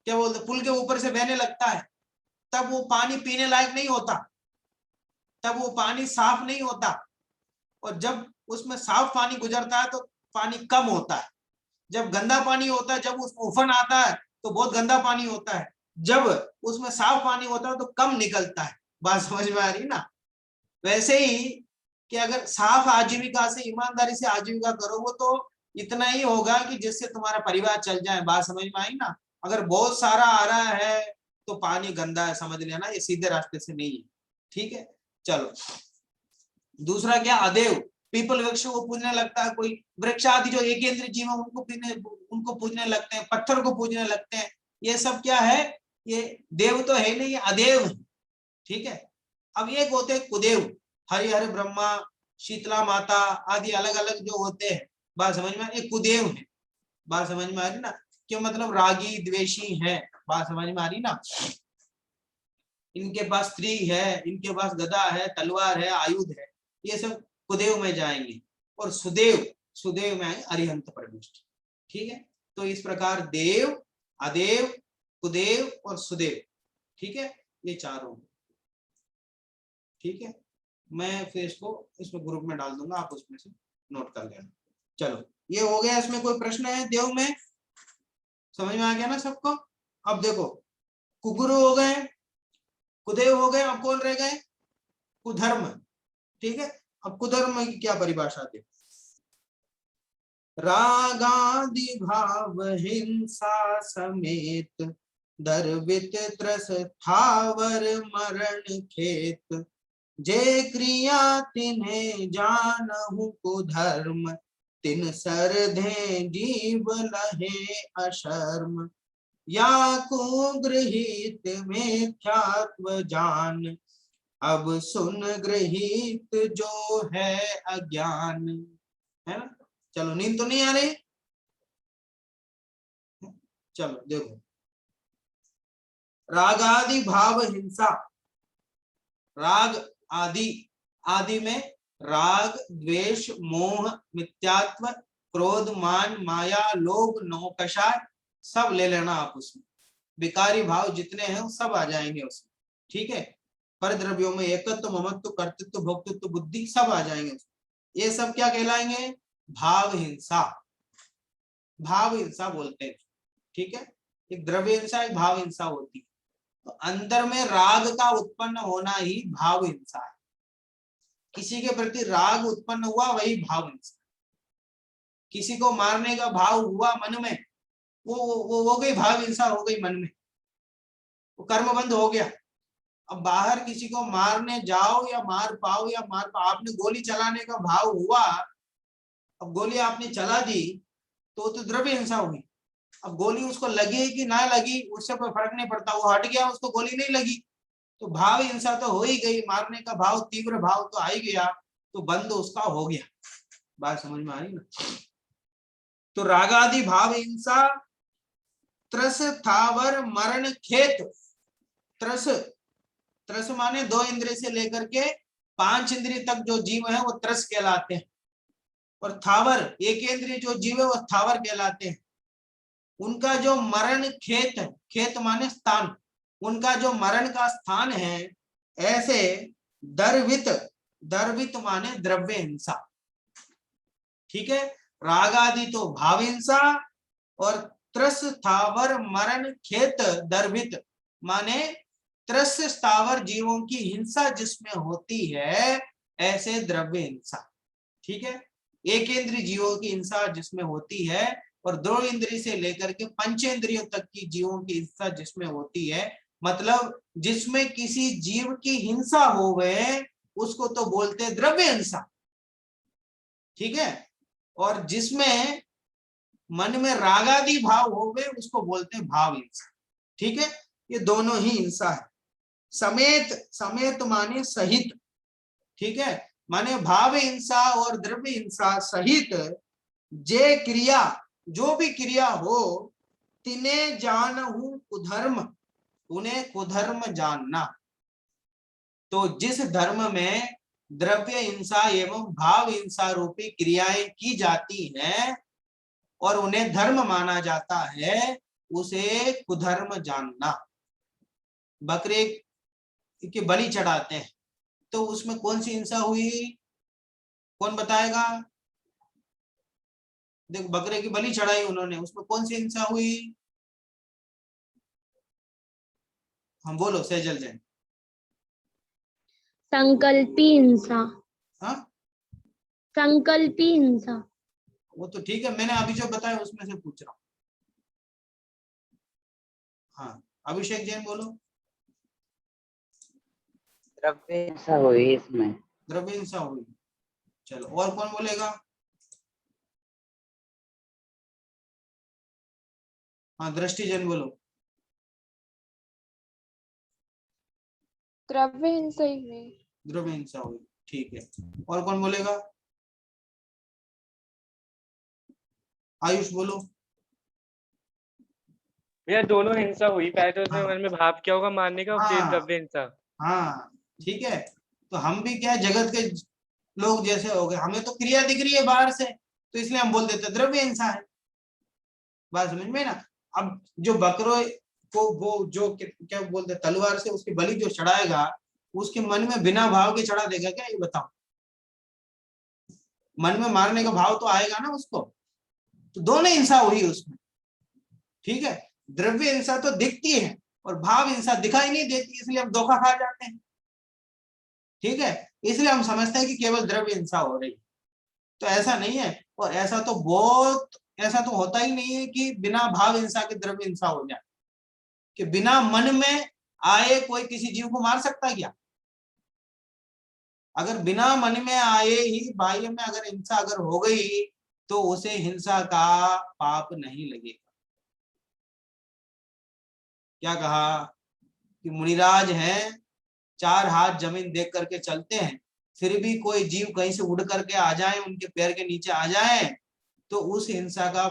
क्या बोलते पुल के ऊपर से बहने लगता है, तब वो पानी पीने लायक नहीं होता, तब वो पानी साफ नहीं होता। और जब उसमें साफ पानी गुजरता है तो पानी कम होता है। जब गंदा पानी होता है, जब उसमें उफन आता है तो बहुत गंदा पानी होता है। जब उसमें साफ पानी होता है तो कम निकलता है। बात समझ में आ रही ना। वैसे ही कि अगर साफ आजीविका से ईमानदारी से आजीविका करोगे तो इतना ही होगा कि जिससे तुम्हारा परिवार चल जाए। बात समझ में आई ना। अगर बहुत सारा आ रहा है तो पानी गंदा है, समझ लेना, ये सीधे रास्ते से नहीं है। ठीक है। चलो दूसरा क्या, अदेव, पीपल वृक्ष को पूजने लगता है कोई, वृक्ष आदि जो एकेंद्रीय जीव है उनको पूजने लगते हैं, पत्थर को पूजने लगते हैं। ये सब क्या है, ये देव तो है नहीं, अदेव है। ठीक है। अब एक होते हैं कुदेव, हरिहर ब्रह्मा, शीतला माता आदि अलग अलग जो होते हैं। बात समझ में, ये कुदेव है। बात समझ में आ रही ना, क्यों मतलब रागी द्वेषी है। बात समझ में आ रही ना। इनके पास स्त्री है, इनके पास गदा है, तलवार है, आयुध है, ये सब कुदेव में जाएंगे। और सुदेव, सुदेव में आएंगे अरिहंत परमेष्ठ। ठीक है। तो इस प्रकार देव, अदेव, कुदेव और सुदेव। ठीक है, ये चारों। ठीक है। मैं फिर इसको इसमें ग्रुप में डाल दूंगा, आप उसमें से नोट कर लेना। चलो ये हो गया। इसमें कोई प्रश्न है देव में, समझ में आ गया ना सबको। अब देखो कुगुरु हो गए, कुदेव हो गए, अब कौन रह गए, कुधर्म। ठीक है। अब कुधर्म की क्या परिभाषा थी, रागादि भाव हिंसा समेत दर्वित त्रस थावर मरण खेत, जे क्रिया तिन्हें जानहु कुधर्म, तिन सरधे जीव लहे अशर्म, या कुगृहीत मिथ्यात्व जान, अब सुन गृहीत जो है अज्ञान। है ना। चलो नींद तो नहीं आ रही। चलो देखो, राग आदि भाव हिंसा, राग आदि, आदि में राग द्वेष मोह मिथ्यात्व क्रोध मान माया लोभ नौकषाय सब ले लेना आप उसमें। विकारी भाव जितने हैं वो सब आ जाएंगे उसमें। ठीक है। परद्रव्यों में एकत्व ममत्व कर्तृत्व भोक्तृत्व बुद्धि सब आ जाएंगे उसमें। ये सब क्या कहलाएंगे, भाव हिंसा। भाव हिंसा बोलते हैं। ठीक है। एक द्रव्य हिंसा, एक भाव हिंसा होती है। तो अंदर में राग का उत्पन्न होना ही भाव हिंसा है। किसी के प्रति राग उत्पन्न हुआ वही भाव हिंसा। किसी को मारने का भाव हुआ मन में, वो हो गई भाव हिंसा, हो गई मन में, वो कर्म बंद हो गया। अब बाहर किसी को मारने जाओ या मार पाओ या मार पाओ, आपने गोली चलाने का भाव हुआ, अब गोली आपने चला दी तो द्रव्य हिंसा हुई। अब गोली उसको लगी कि ना लगी उससे कोई फर्क नहीं पड़ता, वो हट गया, उसको गोली नहीं लगी, तो भाव हिंसा तो हो ही गई, मारने का भाव, तीव्र भाव तो आ ही गया, तो बंद उसका हो गया। बात समझ में आई ना? तो रागादि भाव हिंसा त्रस थावर मरण खेत, त्रस, त्रस माने 2 इंद्रिय से लेकर के 5 इंद्रिय तक जो जीव है वो त्रस कहलाते हैं, और थावर एक इंद्रिय जो जीव है वो थावर कहलाते हैं। उनका जो मरण खेत है, खेत माने स्थान, उनका जो मरण का स्थान है, ऐसे दर्वित, दर्वित माने द्रव्य हिंसा। ठीक है, राग आदि तो भाव हिंसा, और त्रस स्थावर मरण खेत दर्वित माने त्रस स्थावर जीवों की हिंसा जिसमें होती है, ऐसे द्रव्य हिंसा। ठीक है, एक इंद्रिय जीवों की हिंसा जिसमें होती है, और 2 इंद्रिय से लेकर के 5 इंद्रियों तक की जीवों की हिंसा जिसमें होती है, मतलब जिसमें किसी जीव की हिंसा हो गए उसको तो बोलते हैं द्रव्य हिंसा। ठीक है, और जिसमें मन में रागादि भाव हो गए उसको बोलते हैं भाव हिंसा। ठीक है, ये दोनों ही हिंसा है। समेत, समेत माने सहित। ठीक है, माने भाव हिंसा और द्रव्य हिंसा सहित जे क्रिया, जो भी क्रिया हो, तिने जानहु कुधर्म, उन्हें कुधर्म जानना। तो जिस धर्म में द्रव्य हिंसा एवं भाव हिंसा रूपी क्रियाएं की जाती हैं और उन्हें धर्म माना जाता है, उसे कुधर्म जानना। बकरे की बलि चढ़ाते हैं तो उसमें कौन सी हिंसा हुई, कौन बताएगा? देखो, बकरे की बलि चढ़ाई उन्होंने, उसमें कौन सी हिंसा हुई? हम बोलो, सेजल जैन। संकल्पी हिंसा। हाँ, संकल्पी हिंसा। वो तो ठीक है, मैंने अभी जो बताया उसमें से पूछ रहा हूँ। हाँ, अभिषेक जैन बोलो। द्रव्य हिंसा हुई इसमें। द्रव्य हिंसा हुई। चलो, और कौन बोलेगा? हाँ, दृष्टि जैन बोलो। द्रव्य हिंसा ही हुई। द्रव्य हिंसा हुई, ठीक है। और कौन बोलेगा? आयुष बोलो। भैया दोनों हिंसा हुई, पहले तो उसने हाँ मन में भाव किया होगा मारने का, फिर हाँ द्रव्य हिंसा। हाँ, ठीक है। तो हम भी क्या है, जगत के लोग जैसे हो गए, हमें तो क्रिया दिख रही है बाहर से, तो इसलिए हम बोल देते द्रव्य हिंसा है। बात समझ में ना? अब जो बकरों को वो जो क्या बोलते तलवार से उसकी बलि जो चढ़ाएगा, उसके मन में बिना भाव के चढ़ा देगा क्या, ये बताओ? मन में मारने का भाव तो आएगा ना उसको, तो दोनों हिंसा हुई उसमें। ठीक है, द्रव्य हिंसा तो दिखती है और भाव हिंसा दिखाई नहीं देती, इसलिए हम धोखा खा जाते हैं। ठीक है, इसलिए हम समझते हैं कि केवल द्रव्य हिंसा हो रही है, तो ऐसा नहीं है। और ऐसा तो बहुत, ऐसा तो होता ही नहीं है कि बिना भाव हिंसा के द्रव्य हिंसा हो जाए, कि बिना मन में आए कोई किसी जीव को मार सकता है क्या? अगर बिना मन में आए ही बाह्य में अगर हिंसा अगर हो गई तो उसे हिंसा का पाप नहीं लगेगा। क्या कहा कि मुनिराज हैं, 4 हाथ जमीन देख करके चलते हैं, फिर भी कोई जीव कहीं से उड़ करके आ जाए, उनके पैर के नीचे आ जाए, तो उस हिंसा का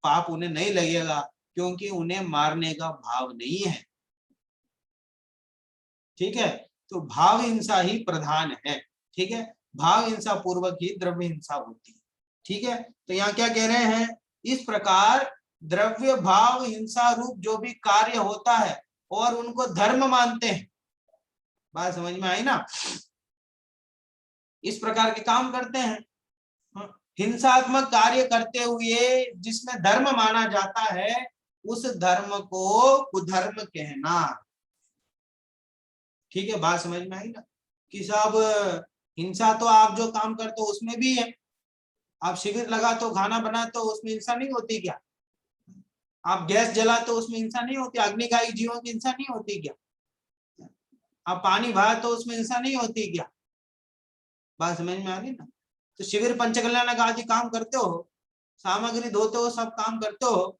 पाप उन्हें नहीं लगेगा, क्योंकि उन्हें मारने का भाव नहीं है। ठीक है, तो भाव हिंसा ही प्रधान है। ठीक है, भाव हिंसा पूर्वक ही द्रव्य हिंसा होती है। ठीक है, तो यहाँ क्या कह रहे हैं, इस प्रकार द्रव्य भाव हिंसा रूप जो भी कार्य होता है और उनको धर्म मानते हैं। बात समझ में आई ना? इस प्रकार के काम करते हैं, हिंसात्मक कार्य करते हुए जिसमें धर्म माना जाता है, उस धर्म को कुधर्म कहना। ठीक है, बात समझ में आई ना? कि साहब हिंसा तो आप जो काम करते हो उसमें भी है, आप शिविर लगाते हो, खाना बनाते हो, उसमें हिंसा नहीं होती क्या? आप गैस जलाते हो, उसमें हिंसा नहीं होती? अग्निकाई जीवों की हिंसा नहीं होती क्या? अब पानी बहा तो उसमें हिंसा नहीं होती क्या? बात समझ में आ रही ना? तो शिविर पंचकल्याण आदि काम करते हो, सामग्री धोते हो, सब काम करते हो,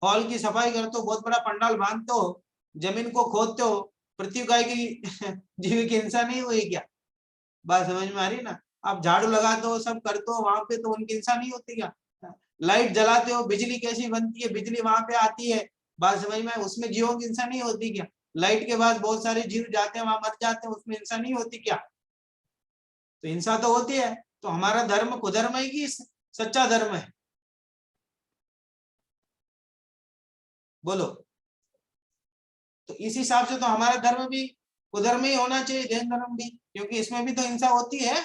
हॉल की सफाई करते हो, बहुत बड़ा पंडाल बांधते हो, जमीन को खोदते हो, पृथ्वी गाय की जीव की हिंसा नहीं हुई क्या? बात समझ में आ रही ना? आप झाड़ू लगाते हो, सब करते हो, वहां पे तो उनकी हिंसा नहीं होती क्या? लाइट जलाते हो, बिजली कैसी बनती है, बिजली वहां पे आती है, बात समझ में, उसमें जीवों की हिंसा नहीं होती क्या? लाइट के बाद बहुत सारे जीव जाते हैं, वहां मर जाते हैं, उसमें हिंसा नहीं होती क्या? तो हिंसा तो होती है। तो हमारा धर्म कुधर्म है कि सच्चा धर्म है? बोलो। तो इस हिसाब से तो हमारा धर्म भी कुधर्म ही होना चाहिए, जैन धर्म भी, क्योंकि इसमें भी तो हिंसा होती है।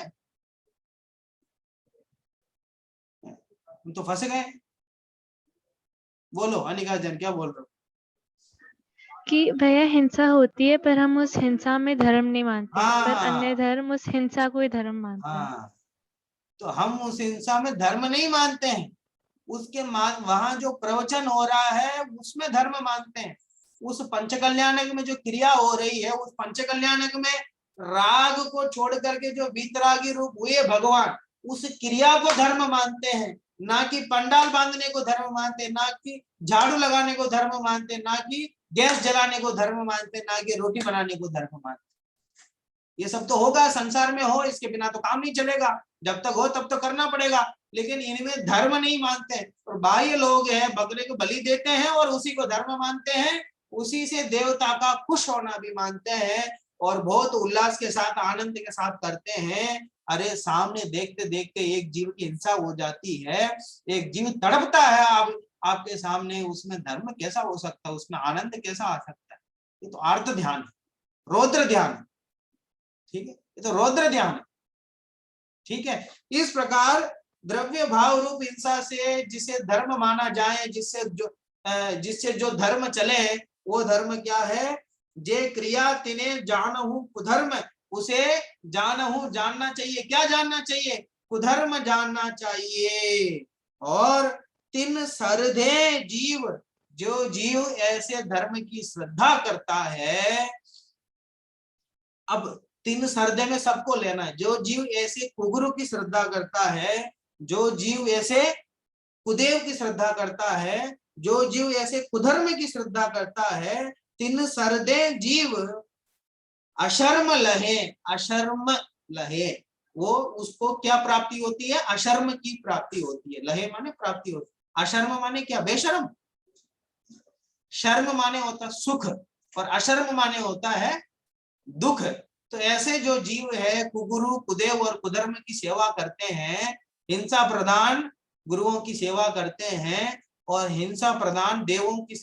हम तो फंस गए। बोलो अनिका जन, क्या बोल रहे हो? कि भैया हिंसा होती है पर हम उस हिंसा में धर्म नहीं मानते, पर अन्य हाँ धर्म उस हिंसा को ही धर्म मानते हैं। हाँ, तो हम उस हिंसा में धर्म नहीं मानते हैं, उसके वहां जो प्रवचन हो रहा है उसमें धर्म मानते हैं। उस पंचकल्याणक में जो क्रिया हो रही है, उस पंचकल्याणक में राग को छोड़ करके जो वीतरागी रूप हुए भगवान, उस क्रिया को धर्म मानते हैं, ना कि पंडाल बांधने को धर्म मानते हैं, ना कि झाड़ू लगाने को धर्म मानते हैं, ना कि गैस जलाने को धर्म मानते हैं, ना कि रोटी बनाने को धर्म मानते हैं। ये सब तो होगा, संसार में हो, इसके बिना तो काम नहीं चलेगा, जब तक हो तब तो करना पड़ेगा, लेकिन इनमें धर्म नहीं मानते हैं। और बाह्य लोग हैं, बकरे को बलि देते हैं और उसी को धर्म मानते हैं, उसी से देवता का खुश होना भी मानते हैं, और बहुत उल्लास के साथ आनंद के साथ करते हैं। अरे सामने देखते देखते एक जीव की हिंसा हो जाती है, एक जीव तड़पता है आपके सामने, उसमें धर्म कैसा हो सकता है, उसमें आनंद कैसा आ सकता है? ये तो आर्त ध्यान है, रौद्र ध्यान है, ठीक है, ये तो रौद्र ध्यान है, ठीक है। इस प्रकार द्रव्य भाव रूप हिंसा से जिसे धर्म माना जाए, जिससे जो धर्म चले, वो धर्म क्या है? जे क्रिया तिने जानहु कुधर्म, उसे जानहु, जानना चाहिए। क्या जानना चाहिए? कुधर्म जानना चाहिए। और तिन सरधे जीव, जो जीव ऐसे धर्म की श्रद्धा करता है, अब तीन सरदे में सबको लेना है। जो जीव ऐसे कुगुरु की श्रद्धा करता है, जो जीव ऐसे कुदेव की श्रद्धा करता है, जो जीव ऐसे कुधर्म की श्रद्धा करता है, तीन सरदे जीव अशर्म लहे, अशर्म लहे, वो उसको क्या प्राप्ति होती है? अशर्म की प्राप्ति होती है। लहे माने प्राप्ति होती है, अशर्म माने क्या? बेशर्म। शर्म माने होता सुख और अशर्म माने होता है दुख। तो ऐसे जो जीव है कुगुरु कुदेव और कुधर्म की सेवा करते हैं, हिंसा प्रधान गुरुओं की सेवा करते हैं और हिंसा प्रधान देवों की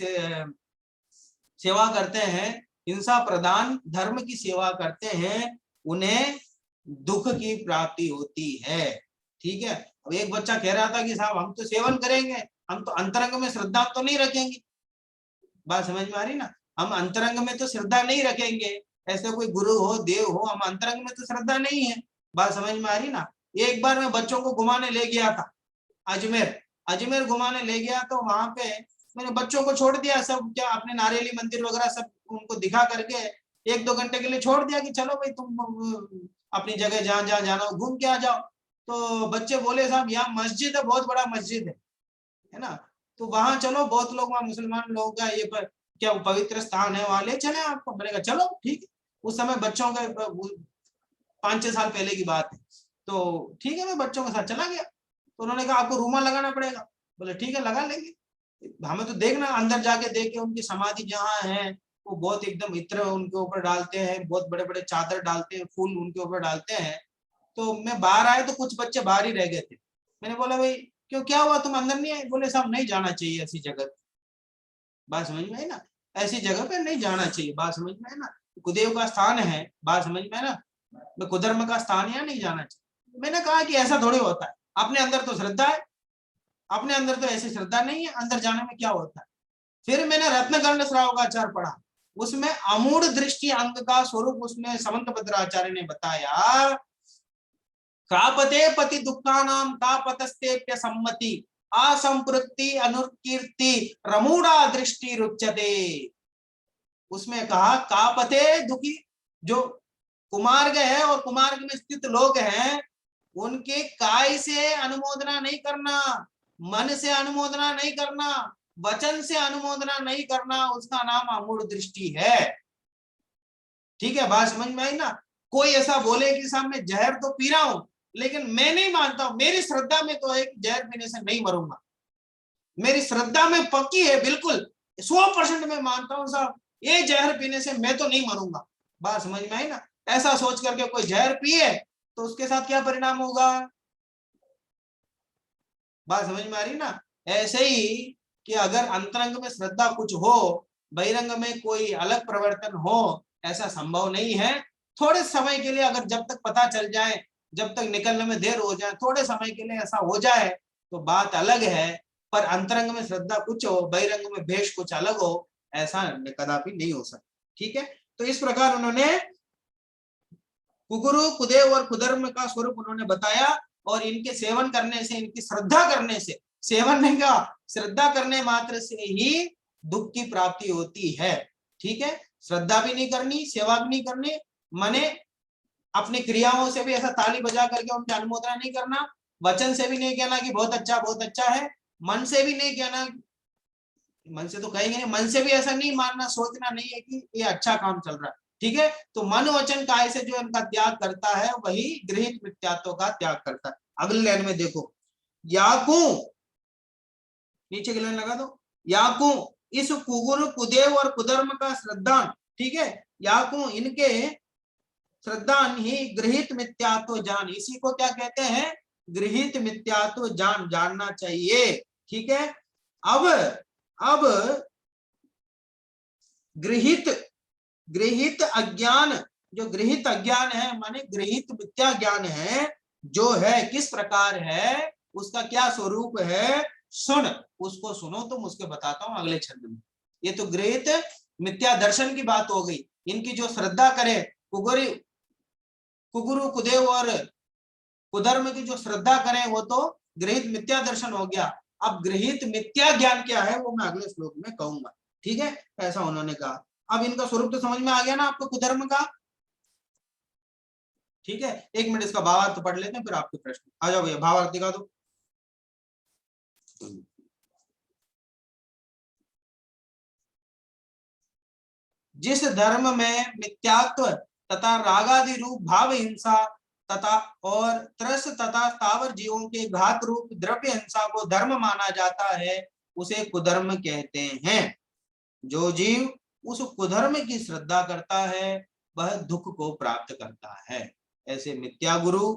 सेवा करते हैं, हिंसा प्रधान धर्म की सेवा करते हैं, उन्हें दुख की प्राप्ति होती है, ठीक है। अब एक बच्चा कह रहा था कि साहब हम तो सेवन करेंगे, हम तो अंतरंग में श्रद्धा तो नहीं रखेंगे। बात समझ में आ रही ना? हम अंतरंग में तो श्रद्धा नहीं रखेंगे, ऐसे कोई गुरु हो देव हो, हम अंतरंग में तो श्रद्धा नहीं है। बात समझ में आ रही ना? एक बार मैं बच्चों को घुमाने ले गया था अजमेर घुमाने ले गया, तो वहां पे मैंने बच्चों को छोड़ दिया, सब क्या अपने नारेली मंदिर वगैरह सब उनको दिखा करके 1-2 घंटे के लिए छोड़ दिया कि चलो भाई तुम अपनी जगह जहां जहां जाना हो घूम के आ जाओ। तो बच्चे बोले साहब यहाँ मस्जिद है, बहुत बड़ा मस्जिद है ना, तो वहां चलो, बहुत लोग वहां मुसलमान लोग का ये क्या पवित्र स्थान है, वहां ले चले आपको। मैंने कहा चलो ठीक है। उस समय बच्चों का 5-6 साल पहले की बात है, तो ठीक है मैं बच्चों के साथ चला गया। तो उन्होंने कहा आपको रूमाल लगाना पड़ेगा। बोले ठीक है लगा लेंगे। हमें तो देखना, अंदर जाके देख के उनकी समाधि जहाँ है वो बहुत एकदम इत्र उनके ऊपर डालते हैं, बहुत बड़े बड़े चादर डालते हैं, फूल उनके ऊपर डालते हैं। तो मैं बाहर आया तो कुछ बच्चे बाहर ही रह गए थे। मैंने बोला भाई क्यों, क्या हुआ, तुम अंदर नहीं आए? बोले साहब नहीं जाना चाहिए ऐसी जगह। बात समझ में है ना? ऐसी जगह पे नहीं जाना चाहिए। बात समझ में है ना? कुदेव का स्थान है, बात समझ में है ना, कुधर्म का स्थान है, नहीं जाना चाहिए। मैंने कहा कि ऐसा थोड़ी होता है, अपने अंदर तो श्रद्धा है, अपने अंदर तो ऐसी श्रद्धा नहीं है, अंदर जाने में क्या होता है। फिर मैंने रत्नगंड श्रावकाचार्य पढ़ा, उसमें अमूढ़ दृष्टि अंग का स्वरूप उसमें समंतभद्राचार्य ने बताया। कापते पति दुखानाम कापतस्तेप्य सम्मति असंपृक्ति अनुकीर्ति रमूढ़ा दृष्टि रुच्यते। उसमें कहा कापते दुखी जो कुमार्ग है और कुमार्ग में स्थित लोग हैं, उनके काय से अनुमोदना नहीं करना, मन से अनुमोदना नहीं करना, वचन से अनुमोदना नहीं करना, उसका नाम अमूढ़ दृष्टि है। ठीक है, बात समझ में आई ना। कोई ऐसा बोले कि साहब मैं जहर तो पी रहा हूं, लेकिन मैं नहीं मानता हूं, मेरी श्रद्धा में तो है कि जहर पीने से नहीं मरूंगा, मेरी श्रद्धा में पक्की है, बिल्कुल 100% मैं मानता हूं साहब ये जहर पीने से मैं तो नहीं मरूंगा। बात समझ में आई ना। ऐसा सोच करके कोई जहर पिए तो उसके साथ क्या परिणाम होगा, बात समझ में आ रही ना। ऐसे ही कि अगर अंतरंग में श्रद्धा कुछ हो, बहिरंग में कोई अलग प्रवर्तन हो, ऐसा संभव नहीं है। थोड़े समय के लिए अगर जब तक पता चल जाए, जब तक निकलने में देर हो जाए, थोड़े समय के लिए ऐसा हो जाए तो बात अलग है, पर अंतरंग में श्रद्धा कुछ हो, बहिरंग में भेष कुछ अलग हो, ऐसा कदापि नहीं हो सकता। ठीक है, तो इस प्रकार उन्होंने कुगुरु, कुदेव और कुधर्म का स्वरूप उन्होंने बताया, और इनके सेवन करने से, इनकी श्रद्धा करने से, सेवन नहीं कहा, श्रद्धा करने मात्र से ही दुख की प्राप्ति होती है। ठीक है, श्रद्धा भी नहीं करनी, सेवा भी नहीं करनी, माने अपनी क्रियाओं से भी ऐसा ताली बजा करके उनकी अनुमोदना नहीं करना, वचन से भी नहीं कहना कि बहुत अच्छा है, मन से भी नहीं कहना, मन से तो कहेंगे नहीं, मन से भी ऐसा नहीं मानना, सोचना नहीं है कि ये अच्छा काम चल रहा है। ठीक है, तो मन वचन काय से जो इनका त्याग करता है वही गृहीत मिथ्यात्व का त्याग करता है। अगले लाइन में देखो, याकू, नीचे की लाइन लगा दो, याकू इस कुगुरु, कुदेव और कुधर्म का श्रद्धान, ठीक है, याकू इनके श्रद्धान ही गृहीत मिथ्यात्व जान, इसी को क्या कहते हैं, गृहीत मिथ्यात्व जान, जानना चाहिए। ठीक है, अब गृहीत अज्ञान, जो गृहीत अज्ञान है माने गृहीत मिथ्या ज्ञान है, जो है किस प्रकार है, उसका क्या स्वरूप है, सुन, उसको सुनो, तुम उसके बताता हूं अगले छंद में। ये तो गृहीत मिथ्या दर्शन की बात हो गई। इनकी जो श्रद्धा करे, कुगुरु, कुदेव और कुधर्म की जो श्रद्धा करें वो तो गृहीत मिथ्या दर्शन हो गया। अब गृहीत मिथ्या ज्ञान क्या है वो मैं अगले श्लोक में कहूंगा। ठीक है, ऐसा उन्होंने कहा। अब इनका स्वरूप तो समझ में आ गया ना आपको कुधर्म का। ठीक है, एक मिनट इसका भावार्थ पढ़ लेते हैं, फिर आपके प्रश्न। आ जाओ भैया, भावार्थ दिखा दो। जिस धर्म में मिथ्यात्व तथा रागादि रूप भाव हिंसा तथा और त्रस तथा स्थावर जीवों के घात रूप द्रव्य हिंसा को धर्म माना जाता है, उसे कुधर्म कहते हैं। जो जीव उस कुधर्म की श्रद्धा करता है वह दुख को प्राप्त करता है। ऐसे मिथ्या गुरु,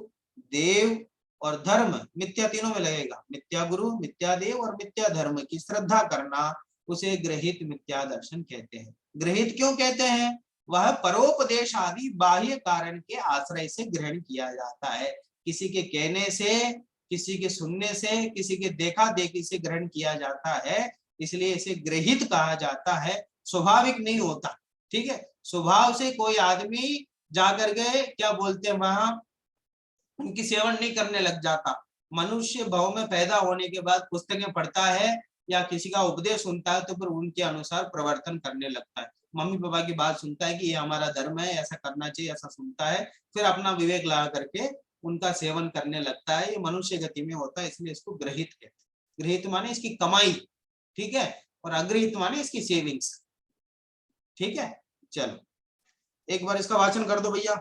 देव और धर्म, मिथ्या तीनों में लगेगा, मिथ्या गुरु, मिथ्या देव और मिथ्या धर्म की श्रद्धा करना, उसे गृहीत मिथ्या दर्शन कहते हैं। गृहीत क्यों कहते हैं, वह परोपदेश आदि बाह्य कारण के आश्रय से ग्रहण किया जाता है। किसी के कहने से, किसी के सुनने से, किसी के देखा देखी से ग्रहण किया जाता है, इसलिए इसे गृहीत कहा जाता है। स्वाभाविक नहीं होता। ठीक है, स्वभाव से कोई आदमी जाकर के क्या बोलते हैं वहां उनकी सेवन नहीं करने लग जाता। मनुष्य भाव में पैदा होने के बाद पुस्तकें पढ़ता है या किसी का उपदेश सुनता है तो फिर उनके अनुसार प्रवर्तन करने लगता है। मम्मी पापा की बात सुनता है कि ये हमारा धर्म है, ऐसा करना चाहिए, ऐसा सुनता है, फिर अपना विवेक लगा करके उनका सेवन करने लगता है। ये मनुष्य गति में होता है, इसलिए इसको गृहीत कहते हैं। गृहीत माने इसकी कमाई, ठीक है, और अगृहीत माने इसकी सेविंग्स। ठीक है, चलो एक बार इसका वाचन कर दो भैया।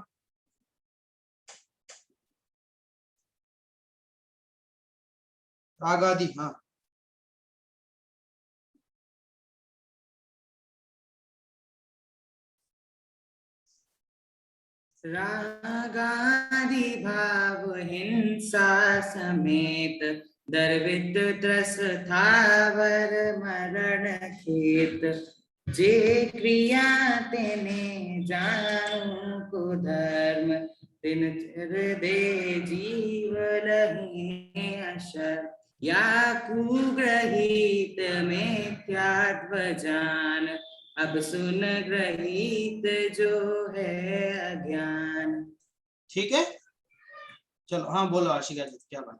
रागादि, हाँ, रागादि भाव हिंसा समेत दर्वित त्रस थावर मरण खेत, जे क्रिया तेने जानु कुधर्म, तिन दे जीव लही अशर, या कुग्रहित मिथ्यात्व जान, अब सुन ग्रहित जो है अज्ञान। ठीक है, चलो हाँ बोलो आशिका जी, क्या बात।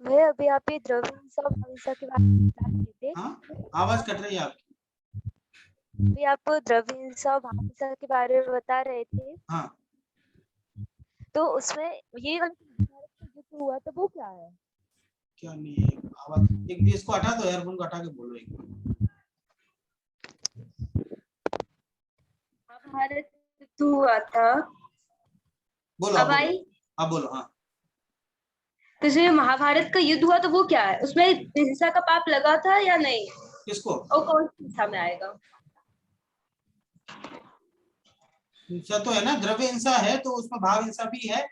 वह अभी आप ये द्रव्य हिंसा के बारे में बता रहे थे। हाँ, आवाज कट रही है आपकी। अभी आप द्रव्य हिंसा और भाव हिंसा के बारे में बता रहे थे, हाँ, तो उसमें ये वाला जो महाभारत का युद्ध हुआ था वो क्या है? क्या नहीं है आवाज, एक इसको हटा दो, एयरफोन को हटा के बोलो एक बार। महाभारत युद्ध हुआ था। बोलो अब बोलो, आई? हाँ बोलो, हाँ। तो जो महाभारत का युद्ध हुआ तो वो क्या है, उसमें हिंसा का पाप लगा था या नहीं, किसको? और कौन सी हिंसा में आएगा? हिंसा तो है ना, द्रव्य हिंसा है तो उसमें भाव हिंसा भी है।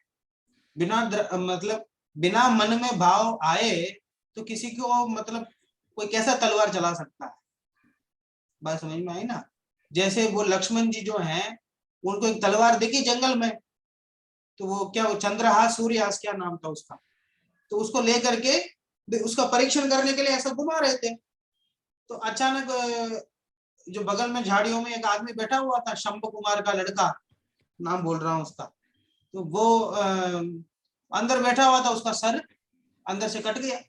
मतलब बिना मन में भाव आए तो किसी को मतलब कोई कैसा तलवार चला सकता है? बात समझ में आई ना? जैसे वो लक्ष्मण जी जो हैं, उनको एक तलवार दिखी जंगल में, तो वो क्या, वो चंद्रहास सूर्यहास क्या नाम था उसका, तो उसको लेकर के उसका परीक्षण करने के लिए ऐसा घुमा रहे थे। तो अचानक जो बगल में झाड़ियों में एक आदमी बैठा हुआ था, शंभ कुमार का लड़का, नाम बोल रहा हूँ उसका, तो वो अंदर बैठा हुआ था, उसका सर अंदर से कट गया।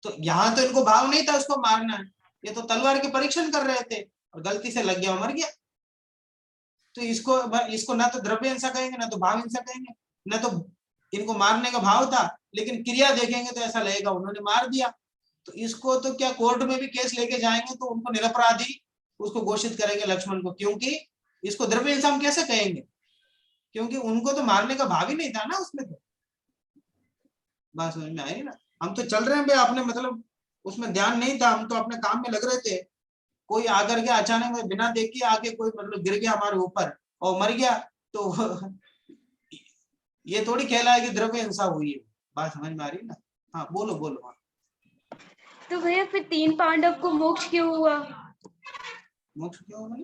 तो यहाँ तो इनको भाव नहीं था उसको मारना है, ये तो तलवार के परीक्षण कर रहे थे और गलती से लग गया, मर गया। तो इसको ना तो द्रव्य हिंसा कहेंगे, ना तो भाव हिंसा कहेंगे, ना तो इनको मारने का भाव था, लेकिन क्रिया देखेंगे तो ऐसा लगेगा उन्होंने मार दिया। तो इसको तो क्या कोर्ट में भी केस लेके जाएंगे तो उनको निरपराधी उसको घोषित करेंगे लक्ष्मण को, क्योंकि इसको द्रव्य हिंसा हम कैसे कहेंगे, क्योंकि उनको तो मारने का भाव ही नहीं था ना उसमें। तो बात समझ में आई ना? हम तो चल रहे हैं भाई, आपने मतलब उसमें ध्यान नहीं था, हम तो अपने काम में लग रहे थे। कोई आकर के अचानक में बिना देखे आके कोई मतलब गिर गया हमारे ऊपर और मर गया, तो ये थोड़ी कहला है कि द्रव्य हिंसा हुई है। बात समझ में आ रही है ना? हाँ बोलो बोलो, हाँ। तो भैया फिर 3 पांडव को मोक्ष क्यों हुआ? मोक्ष क्यों हुआ?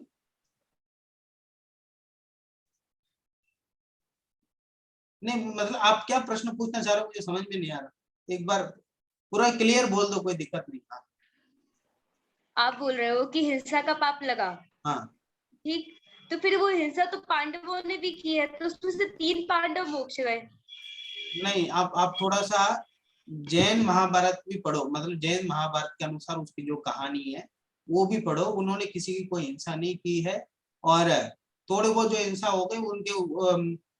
नहीं मतलब आप क्या प्रश्न पूछना चाह रहे हो, मुझे समझ में नहीं आ रहा, एक बार पूरा क्लियर बोल दो, कोई दिक्कत नहीं। हाँ आप बोल रहे हो कि हिंसा का पाप लगा, हाँ, ठीक, तो फिर वो हिंसा तो पांडवों ने भी की है, तो उसमें से 3 पांडव मोक्ष गए। नहीं आप थोड़ा सा जैन महाभारत भी पढ़ो, मतलब जैन महाभारत के अनुसार उसकी जो कहानी है वो भी पढ़ो। उन्होंने किसी की कोई हिंसा नहीं की है, और थोड़े बहुत जो हिंसा हो गई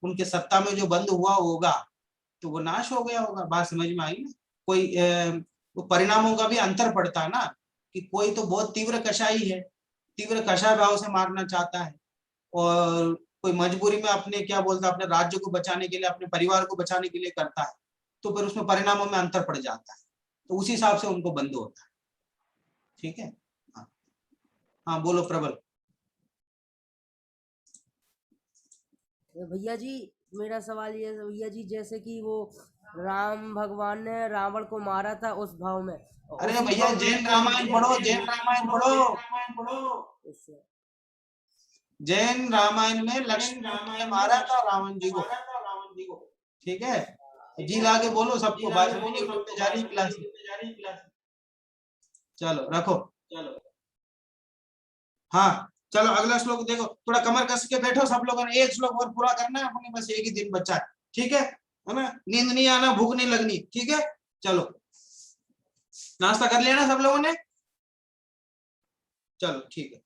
उनके सत्ता में जो बंद हुआ होगा तो वो नाश हो गया होगा। बात समझ में आई ना? कोई वो परिणामों का भी अंतर पड़ता है ना, कि कोई तो बहुत तीव्र कषाई है, तीव्र कषाय भाव से मारना चाहता है, और कोई मजबूरी में अपने क्या बोलता है, अपने राज्य को बचाने के लिए, अपने परिवार को बचाने के लिए करता है, तो फिर उसमें परिणामों में अंतर पड़ जाता है, तो उसी हिसाब से उनको बंद होता है। ठीक है, हाँ हाँ बोलो प्रबल। भैया जी मेरा सवाल ये है भैया जी, जैसे कि वो राम भगवान ने रावण को मारा था उस भाव में, अरे उसी भैया भाव में जैन उनको रामायण पढ़ो, जैन रामायण पढ़ो। इससे जैन रामायण में लक्ष्मण ने मारा था रावण जी को, ठीक है? जी ला के बोलो सबको, बात समझ यूट्यूब पे जा रही क्लास। चलो रखो, हाँ चलो अगला श्लोक देखो, थोड़ा कमर कस के बैठो सब लोगों ने, एक श्लोक और पूरा करना है अपने, बस एक ही दिन बचा है, ठीक है ना? नींद नहीं आना, भूख नहीं लगनी, ठीक है? चलो नाश्ता कर लिया ना सब लोगों ने? चलो ठीक है।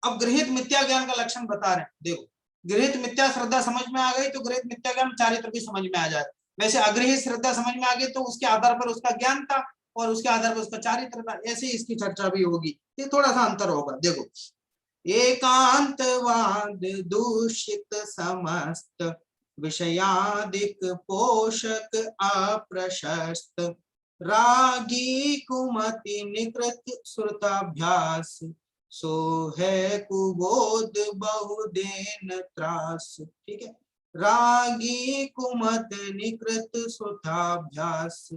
अब गृहीत मिथ्या ज्ञान का लक्षण बता रहे हैं, देखो। गृहीत मिथ्या श्रद्धा समझ में आ गई तो गृहीत मिथ्या ज्ञान चारित्र भी समझ में आ जाए। वैसे अगृहीत श्रद्धा समझ में आ गई तो उसके आधार पर उसका ज्ञान था और उसके आधार पर उसका चारित्र था, ऐसे ही इसकी चर्चा भी होगी। ये थोड़ा सा अंतर होगा, देखो। एकांतवाद दूषित समस्त विषयादिक पोषक अप्रशस्त रागी कुमति निकृत श्रुताभ्यास सो है कुबोध बहुदेन त्रास। ठीक है, रागी कुमत निकृत श्रुताभ्यास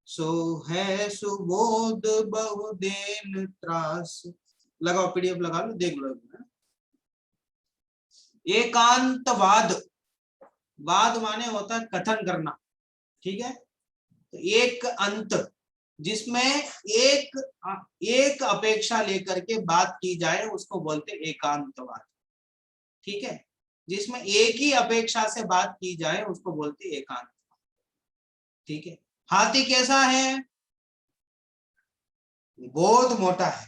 सो है सुबोध बहुदेन त्रास। लगाओ पीडीएफ लगा लो, देख लो। एकांतवाद, वाद माने होता है कथन करना, ठीक है? तो एक अंत जिसमें एक अपेक्षा लेकर के बात की जाए उसको बोलते एकांतवाद, ठीक है? जिसमें एक ही अपेक्षा से बात की जाए उसको बोलते एकांतवाद, ठीक है? हाथी कैसा है? बहुत मोटा है,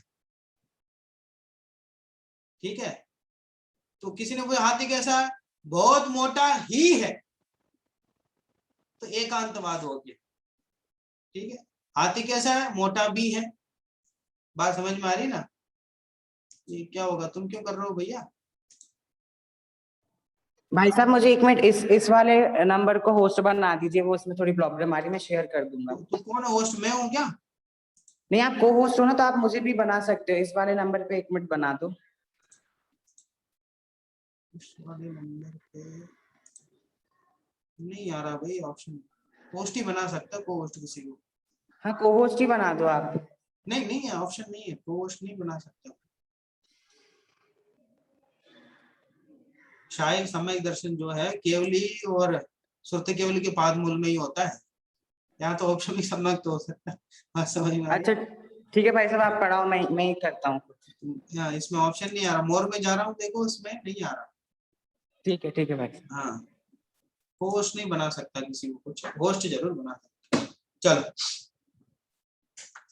ठीक है, तो किसी ने पूछा हाथी कैसा है, बहुत मोटा ही है, तो एकांतवाद हो गया। ठीक है, हाथी कैसा है, मोटा भी है। बात समझ में आ रही ना? ये क्या होगा, तुम क्यों कर रहे हो भैया? भाई साहब मुझे 1 मिनट इस वाले नंबर को होस्ट बना दीजिए, वो इसमें थोड़ी प्रॉब्लम आ रही है, मैं शेयर कर दूंगा। तो कौन है होस्ट, मैं हूँ क्या? नहीं, आप को होस्ट हो ना, तो आप मुझे भी बना सकते हो। इस वाले नंबर पे 1 मिनट बना दो। इस वाले नंबर पे नहीं आ रहा भाई ऑप्शन, होस्ट ही बना सकता, को होस्ट किसी को। हाँ, को होस्ट ही बना दो आप। नहीं नहीं है, ऑप्शन नहीं है, को होस्ट नहीं बना सकता। शायद सामयिक दर्शन जो है केवली और श्रुति केवली के पाद मूल में ही होता है, यहाँ तो ऑप्शन भी सम्यक तो हो सकता है। हाँ, समझ में आ रही? अच्छा ठीक है भाई साहब, आप पढ़ाओ, मैं ही करता हूँ। हाँ, इसमें ऑप्शन नहीं आ रहा, मोर में जा रहा हूँ, देखो इसमें नहीं आ रहा। ठीक है भाई साहब। हाँ, होस्ट नहीं बना सकता किसी को कुछ, होस्ट जरूर बना सकता। चलो,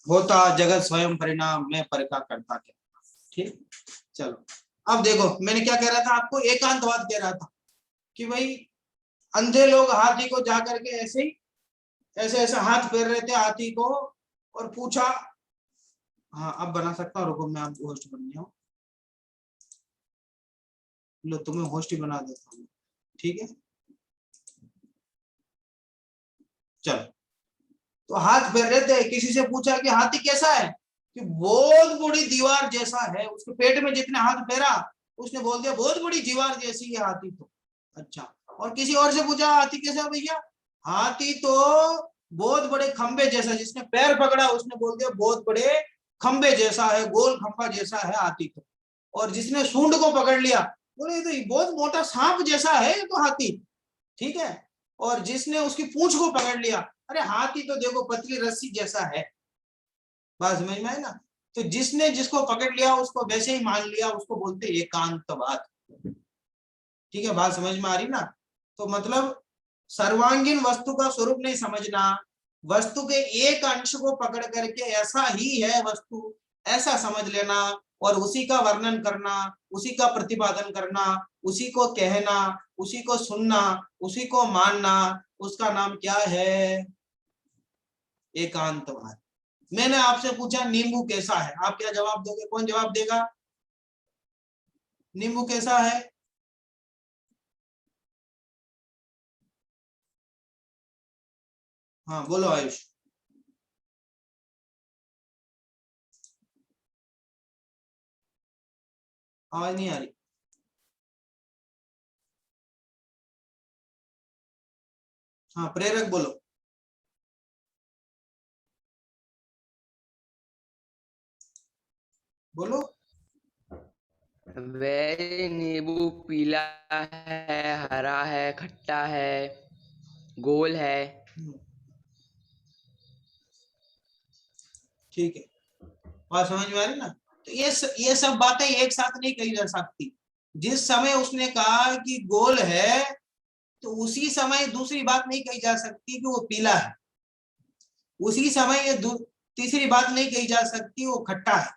होता जगत स्वयं परिणाम में परिका करता क्या। ठीक, चलो अब देखो, मैंने क्या कह रहा था आपको, एकांतवाद कह रहा था कि भाई अंधे लोग हाथी को जाकर के ऐसे ही ऐसे हाथ फेर रहे थे हाथी को, और पूछा। हाँ, अब बना सकता हूँ, रुको मैं आप होस्ट बन गया हूँ, लो तुम्हें होस्ट ही बना देता हूँ। ठीक है, चलो, तो हाथ फेर रहे थे, किसी से पूछा कि हाथी कैसा है, कि बहुत बड़ी दीवार जैसा है। उसके पेट में जितने हाथ फेरा, उसने बोल दिया बहुत बड़ी दीवार जैसी है हाथी तो। अच्छा, और किसी और से पूछा हाथी कैसा है भैया, हाथी तो बहुत बड़े खंबे जैसा, जिसने पैर पकड़ा उसने बोल दिया बहुत बड़े खंबे जैसा है, गोल खंबा जैसा है हाथी तो। और जिसने सूंड को पकड़ लिया, बोले तो बहुत मोटा सांप जैसा है तो हाथी। ठीक है, और जिसने उसकी पूंछ को पकड़ लिया, अरे हाथी तो देखो पतली रस्सी जैसा है। बात समझ में आई ना? तो जिसने जिसको पकड़ लिया उसको वैसे ही मान लिया, उसको बोलते एकांतवाद। ठीक है, बात समझ में आ रही ना? तो मतलब सर्वांगीण वस्तु का स्वरूप नहीं समझना, वस्तु के एक अंश को पकड़ करके ऐसा ही है वस्तु, ऐसा समझ लेना, और उसी का वर्णन करना, उसी का प्रतिपादन करना, उसी को कहना, उसी को सुनना, उसी को मानना, उसका नाम क्या है, एकांतवाद। मैंने आपसे पूछा नींबू कैसा है, आप क्या जवाब दोगे, कौन जवाब देगा, नींबू कैसा है? हाँ बोलो आयुष। आवाज नहीं आ रही। हाँ, प्रेरक बोलो। बोलो। वह नींबू पीला है, हरा है, खट्टा है, गोल है। ठीक है, बात समझ में आ रही ना? तो ये सब बातें एक साथ नहीं कही जा सकती। जिस समय उसने कहा कि गोल है, तो उसी समय दूसरी बात नहीं कही जा सकती कि वो पीला है, उसी समय ये तीसरी बात नहीं कही जा सकती वो खट्टा है।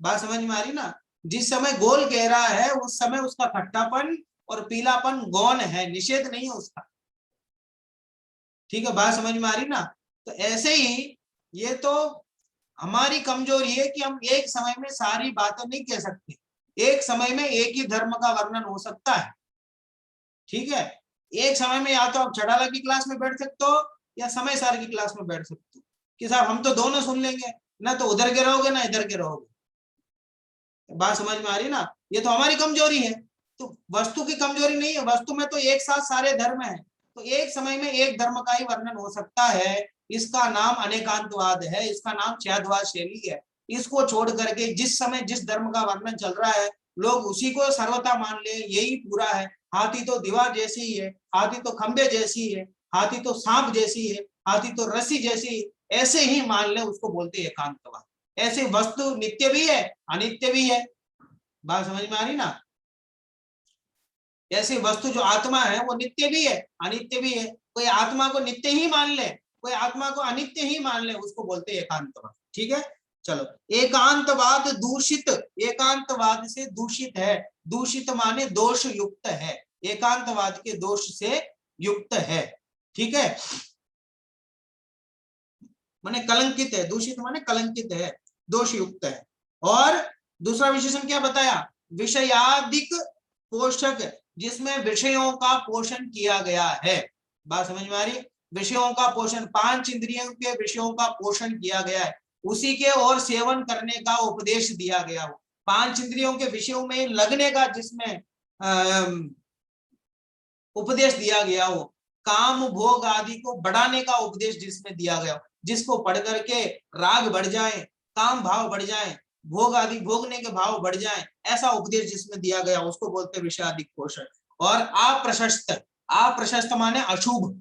बात समझ में आ रही ना? जिस समय गोल कह रहा है उस समय उसका खट्टापन और पीलापन गौण है, निषेध नहीं है उसका। ठीक है, बात समझ में आ रही ना? तो ऐसे ही ये तो हमारी कमजोरी है कि हम एक समय में सारी बातें नहीं कह सकते, एक समय में एक ही धर्म का वर्णन हो सकता है। ठीक है, एक समय में या तो आप चढ़ाला की क्लास में बैठ सकते हो या समय सार की क्लास में बैठ सकते हो, कि साहब हम तो दोनों सुन लेंगे, ना तो उधर के रहोगे ना इधर के रहोगे। बात समझ में आ रही ना? ये तो हमारी कमजोरी है, तो वस्तु की कमजोरी नहीं है, वस्तु में तो एक साथ सारे धर्म है, तो एक समय में एक धर्म का ही वर्णन हो सकता है। इसका नाम अनेकांतवाद है, इसका नाम छायाद्वाद शैली है। इसको छोड़ करके जिस समय जिस धर्म का वर्णन चल रहा है लोग उसी को सर्वथा मान ले, यही पूरा है। हाथी तो दीवार जैसी ही है, हाथी तो खंबे जैसी है, हाथी तो सांप जैसी है, हाथी तो रस्सी जैसी, ऐसे ही मान ले, उसको बोलते एकांतवाद। ऐसे वस्तु नित्य भी है अनित्य भी है। बात समझ में आ रही ना? ऐसी वस्तु जो आत्मा है वो नित्य भी है अनित्य भी है। कोई आत्मा को नित्य ही मान ले, कोई आत्मा को अनित्य ही मान ले, उसको बोलते हैं एकांतवाद। ठीक है, चलो, एकांतवाद दूषित, एकांतवाद से दूषित है, दूषित माने दोष युक्त है, एकांतवाद के दोष से युक्त है, ठीक है, माने कलंकित है, दूषित माने कलंकित है, दोष युक्त है। और दूसरा विशेषण क्या बताया, विषयादिक पोषक, जिसमें विषयों का पोषण किया गया है। बात समझ में आ रही, विषयों का पोषण, 5 इंद्रियों के विषयों का पोषण किया गया है, उसी के और सेवन करने का उपदेश दिया गया हो, 5 इंद्रियों के विषयों में लगने का जिसमें उपदेश दिया गया हो, काम भोग आदि को बढ़ाने का उपदेश जिसमें दिया गया हो, जिसको पढ़ करके राग बढ़ जाए, काम भाव बढ़ जाए, भोग आदि भोगने के भाव बढ़ जाए, ऐसा उपदेश जिसमें दिया गया उसको बोलते हैं विषयादिक पोषण। और अप्रशस्त, अप्रशस्त माने अशुभ,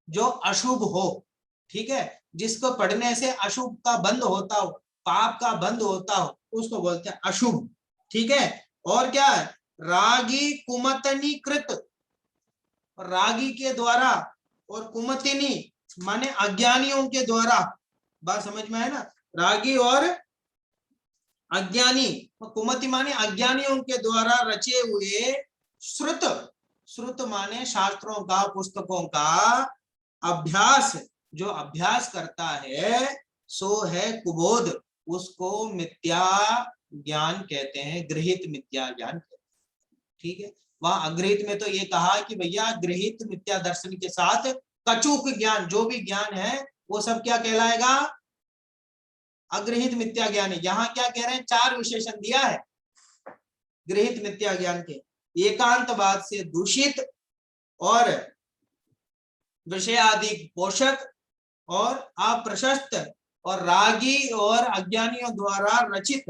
जो अशुभ हो, ठीक है, जिसको पढ़ने से अशुभ का बंद होता हो, पाप का बंद होता हो, उसको बोलते हैं अशुभ, ठीक है। और क्या है, रागी कुमतनी कृत, रागी के द्वारा, और कुमतिनी माने अज्ञानियों के द्वारा, बात समझ में है ना, रागी और अज्ञानी, कुमति माने अज्ञानियों के द्वारा रचे हुए श्रुत, श्रुत माने शास्त्रों का, पुस्तकों का अभ्यास, जो अभ्यास करता है सो है कुबोध, उसको मिथ्या ज्ञान कहते हैं, गृहित मिथ्या ज्ञान कहते हैं, ठीक है। वहां अगृहित में तो ये कहा कि भैया गृहित मिथ्या दर्शन के साथ कचूक ज्ञान, जो भी ज्ञान है वो सब क्या कहलाएगा, अगृहित मिथ्या ज्ञान है। यहाँ क्या कह रहे हैं, 4 विशेषण दिया है गृहित मिथ्या ज्ञान के, एकांतवाद से दूषित, और विषयादिक पोषक, और अप्रशस्त, और रागी और अज्ञानियों द्वारा रचित,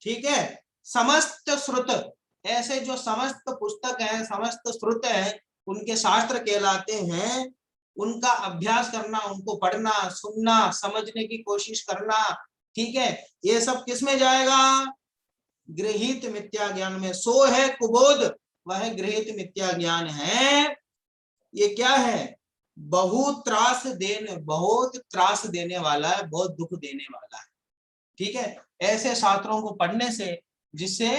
ठीक है। समस्त श्रुत, ऐसे जो समस्त पुस्तक है, समस्त श्रुत है, उनके शास्त्र कहलाते हैं, उनका अभ्यास करना, उनको पढ़ना, सुनना, समझने की कोशिश करना, ठीक है, ये सब किसमें जाएगा, गृहित मिथ्या ज्ञान में। सो है कुबोध, वह गृहित मिथ्या ज्ञान है। ये क्या है, बहुत त्रास देने वाला है, बहुत दुख देने वाला है, ठीक है। ऐसे शास्त्रों को पढ़ने से जिससे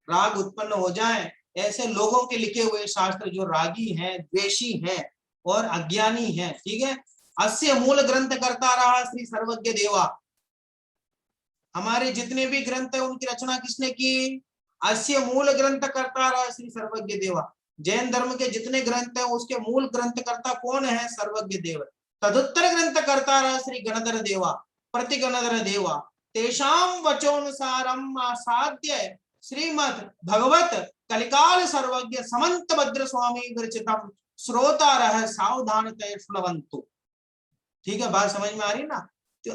राग उत्पन्न हो जाए, ऐसे लोगों के लिखे हुए शास्त्र जो रागी हैं, द्वेषी हैं और अज्ञानी हैं, ठीक है। अस्य मूल ग्रंथ करता रहा श्री सर्वज्ञ देवा, हमारे जितने भी ग्रंथ है उनकी रचना किसने की, अस्य मूल ग्रंथ करता रहा श्री सर्वज्ञ देवा। जैन धर्म के जितने ग्रंथ हैं उसके मूल ग्रंथकर्ता कौन है, सर्वज्ञ देव। तदुत्तर ग्रंथ करता रहा श्री गणधर देवा, प्रति गणधर देवा, तेषाम वचोनुसारम आसाद्य श्रीमद भगवत कलिकाल सर्वज्ञ समंत भद्र स्वामी विरचितम श्रोता रह सावधानतया श्रवन्तु, ठीक है, बात समझ में आ रही ना। तो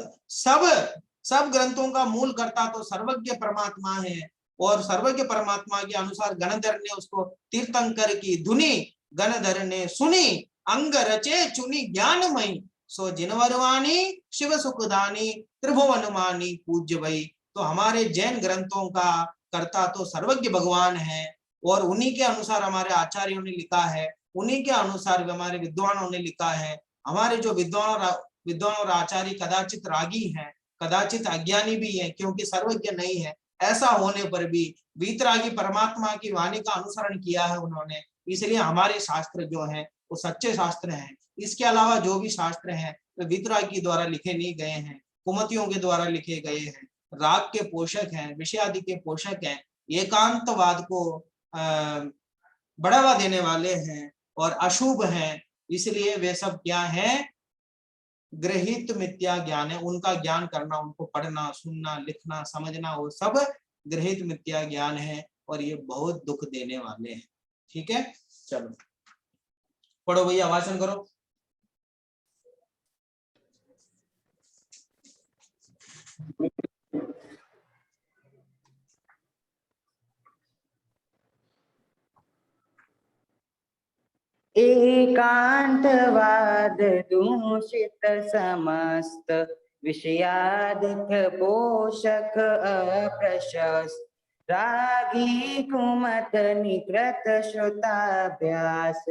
सब ग्रंथों का मूल कर्ता तो सर्वज्ञ परमात्मा है, और सर्वज्ञ परमात्मा के अनुसार गणधर ने उसको तीर्थंकर की धुनी गणधर ने सुनी, अंग रचे चुनी ज्ञानमयी, सो जिनवरवाणी शिव सुखदानी त्रिभुवन मानी पूज्य वही। तो हमारे जैन ग्रंथों का कर्ता तो सर्वज्ञ भगवान है, और उन्हीं के अनुसार हमारे आचार्यों ने लिखा है, उन्हीं के अनुसार हमारे विद्वानों ने लिखा है। हमारे जो विद्वान और आचार्य कदाचित रागी हैं, कदाचित अज्ञानी भी हैं, क्योंकि सर्वज्ञ नहीं है। ऐसा होने पर भी वीतरागी परमात्मा की वाणी का अनुसरण किया है उन्होंने, इसलिए हमारे शास्त्र जो हैं वो सच्चे शास्त्र हैं। इसके अलावा जो भी शास्त्र हैं वो वीतरागी द्वारा लिखे नहीं गए हैं, कुमतियों के द्वारा लिखे गए हैं, राग के पोषक हैं, विषय आदि के पोषक हैं, एकांतवाद को बढ़ावा देने वाले हैं और अशुभ हैं। इसलिए वे सब क्या है, गृहित मिथ्या ज्ञान है। उनका ज्ञान करना, उनको पढ़ना, सुनना, लिखना, समझना, वो सब गृहित मिथ्या ज्ञान है, और ये बहुत दुख देने वाले हैं, ठीक है। चलो पढ़ो भैया, भाषण करो। एकांतवाद दूषित समस्त विषयादिक पोषक अप्रशस्त रागी कुमत निकृत श्रुताभ्यास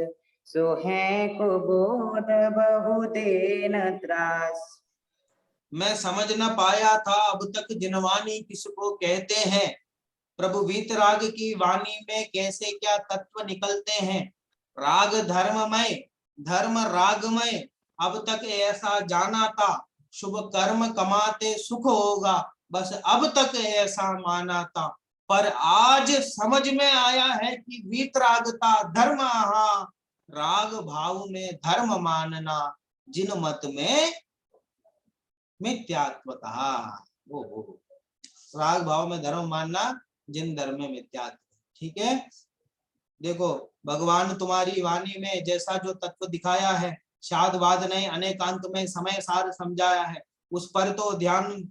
सो है कुबोध बहुदेन त्रास। मैं समझ न पाया था अब तक जिनवानी किसको कहते हैं, प्रभु वीतराग की वाणी में कैसे क्या तत्व निकलते हैं। राग धर्ममय धर्म रागमय अब तक ऐसा जाना था, शुभ कर्म कमाते सुख होगा बस अब तक ऐसा माना था। पर आज समझ में आया है कि वीतरागता धर्म, राग भाव में धर्म मानना जिन मत में मिथ्यात्व कहा। वो राग भाव में धर्म मानना जिन धर्म में मिथ्यात्व। ठीक है, देखो भगवान तुम्हारी वाणी में जैसा जो तत्व दिखाया है, शाद वाद ने अनेकांत में समय सार समझाया है, उस पर तो ध्यान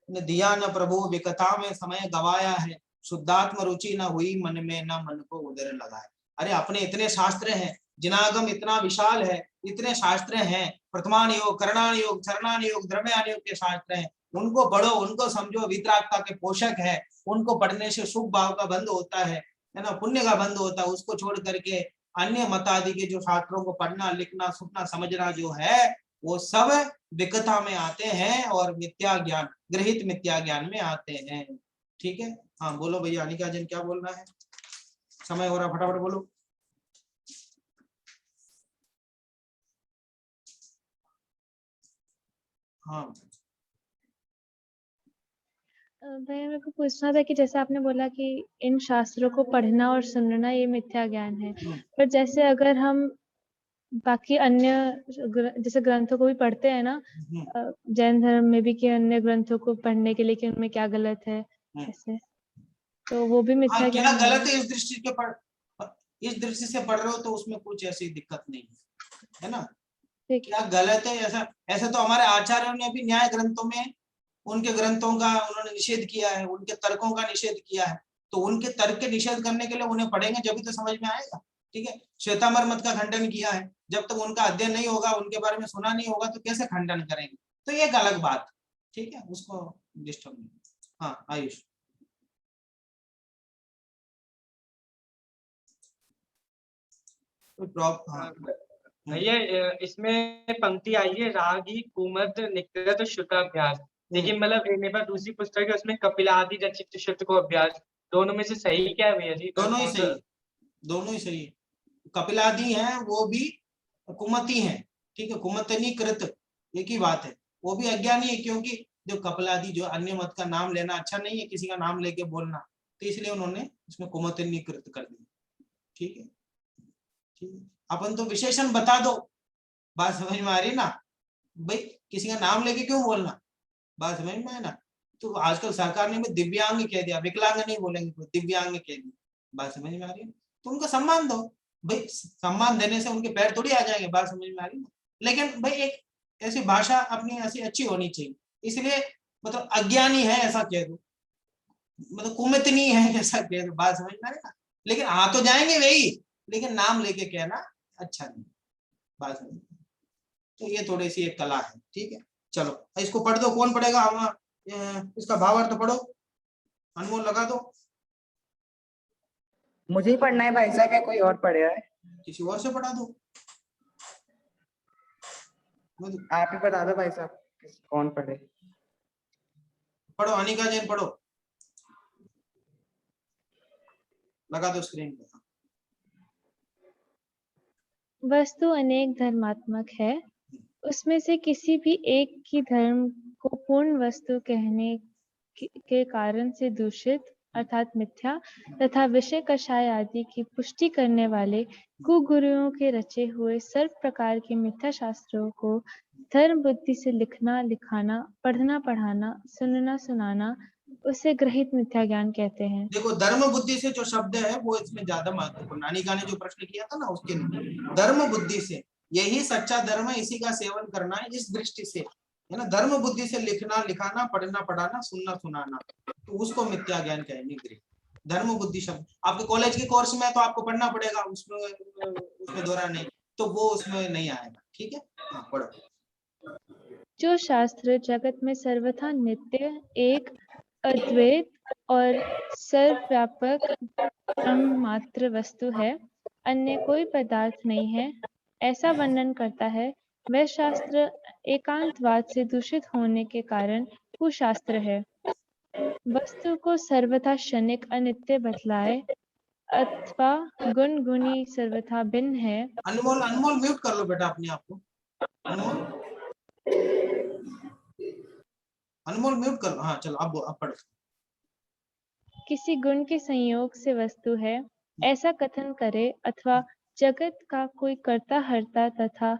दिया न प्रभु, विकथा में समय गवाया है। शुद्धात्म रुचि न हुई मन में, न मन को उदर लगाए। अरे अपने इतने शास्त्र हैं, जिनागम इतना विशाल है, इतने शास्त्र हैं, प्रथमान योग, करणान योग, चरणान योग, द्रव्यान योग के शास्त्र हैं, उनको पढ़ो, उनको समझो, वितरागता के पोषक है। उनको पढ़ने से शुभ भाव का बंध होता है ना, पुण्य का बंध होता है। उसको छोड़ करके अन्य मत आदि के जो शास्त्रों को पढ़ना, लिखना, सुनना, समझना जो है, वो सब विकथा में आते हैं और मिथ्या ज्ञान, गृहित मिथ्या ज्ञान में आते हैं। ठीक है, हाँ बोलो भैया, अनिका जन क्या बोलना है, समय हो रहा, फटाफट बोलो। हाँ भैया मेरे को पूछना था कि जैसे आपने बोला कि इन शास्त्रों को पढ़ना और सुनना ये मिथ्या ज्ञान है, पर जैसे अगर हम बाकी अन्य जैसे ग्रंथों को भी पढ़ते हैं ना, जैन धर्म में भी कि अन्य ग्रंथों को पढ़ने के लिए कि उनमें क्या गलत है ऐसे, तो वो भी मिथ्या क्या ज्ञान गलत है इस दृष्टि से पढ़ रहे हो तो उसमें कुछ ऐसी दिक्कत नहीं है ना। क्या गलत है ऐसा तो हमारे आचार्यों ने भी न्याय ग्रंथों में उनके ग्रंथों का उन्होंने निषेध किया है, उनके तर्कों का निषेध किया है। तो उनके तर्क के निषेध करने के लिए उन्हें पढ़ेंगे जब भी तो समझ में आएगा। ठीक है, श्वेतांबर मत का खंडन किया है, जब तक उनका अध्ययन नहीं होगा, उनके बारे में सुना नहीं होगा, तो कैसे खंडन करेंगे, तो ये एक अलग बात। ठीक है, उसको डिस्टर्ब नहीं। हाँ आयुष, भैया इसमें पंक्ति आई है रागी कुमद निकृत श्रुताभ्यास, लेकिन मतलब मेरे पास दूसरी पुस्तक है उसमें कपिलादि रचित श्रुत को अभ्यास, दोनों में से सही क्या है भैया जी? दोनों ही सही है, दोनों ही सही है। कपिलादि है वो भी कुमति है, ठीक है, कुमतनी कृत एक ही बात है, वो भी अज्ञानी है, क्योंकि जो कपिलादि जो अन्य मत का नाम लेना अच्छा नहीं है, किसी का नाम लेके बोलना, तो इसलिए उन्होंने इसमें कुमतनी कृत कर दिया। ठीक है, ठीक है, अपन तो विशेषण बता दो, बात समझ में आ रही ना भाई, किसी का नाम लेके क्यों बोलना, बात समझ में आए ना। तो आजकल सरकार ने भी दिव्यांग कह दिया, विकलांग नहीं बोलेंगे, तो दिव्यांग कह दिया, बात समझ में आ रही है। तो उनको सम्मान दो भाई, सम्मान देने से उनके पैर थोड़ी आ जाएंगे, बात समझ में आ रही है। लेकिन भाई एक ऐसी भाषा अपनी ऐसी अच्छी होनी चाहिए, इसलिए मतलब अज्ञानी है ऐसा कह दो, मतलब कुमितनी है ऐसा कह दो, बात समझ में आ रही ना। लेकिन आ तो जाएंगे वही, लेकिन नाम लेके कहना अच्छा नहीं, बात समझ में। तो ये थोड़ी सी एक कला है। ठीक है, चलो इसको पढ़ दो, कौन पढ़ेगा, हम इसका भावार्थ पढ़ो, अनमोल लगा दो। मुझे ही पढ़ना है भाई साहब या कोई और पढ़ेगा है? किसी और से पढ़ा दो, आप ही बता दो भाई साहब कौन पढ़े। पढ़ो, अनिका जैन पढ़ो, लगा दो स्क्रीन पे। वस्तु अनेक धर्मात्मक है, उसमें से किसी भी एक की धर्म को पूर्ण वस्तु कहने के कारण से दूषित अर्थात मिथ्या तथा विषय कषाय आदि की पुष्टि करने वाले कुगुरुओं के रचे हुए सर्व प्रकार के मिथ्या शास्त्रों को धर्म बुद्धि से लिखना लिखाना, पढ़ना पढ़ाना, सुनना सुनाना, उसे ग्रहित मिथ्या ज्ञान कहते हैं। देखो धर्म बुद्धि से जो शब्द है वो इसमें ज्यादा महत्वपूर्ण, अनिका ने जो प्रश्न किया था ना उसके लिए, धर्म बुद्धि से, यही सच्चा धर्म है, इसी का सेवन करना है, इस दृष्टि से है ना। धर्म बुद्धि से लिखना लिखाना, पढ़ना पढ़ाना, सुनना सुनाना, तो उसको मिथ्या ज्ञान कहेंगे। धर्म बुद्धि शब्द आपके कॉलेज के कोर्स में तो आपको पढ़ना पड़ेगा, उसमें दोहरा नहीं, तो वो उसमें नहीं आएगा। ठीक है, हाँ पढ़ो। जो शास्त्र जगत में सर्वथा नित्य, एक, अद्वैत और सर्वव्यापक ब्रह्म मात्र वस्तु है, अन्य कोई पदार्थ नहीं है, ऐसा वर्णन करता है, वह शास्त्र एकांतवाद से दूषित होने के कारण कुशास्त्र है। वस्तु को सर्वथा क्षणिक अनित्य बतलाए अथवा गुण गुणी सर्वथा भिन्न है। अनमोल अनमोल म्यूट कर लो बेटा अपने आप को। अनमोल अनमोल म्यूट कर लो। हाँ चलो अब पढ़ो। किसी गुण के संयोग से वस्तु है ऐसा कथन करे अथवा जगत का कोई कर्ता हर्ता तथा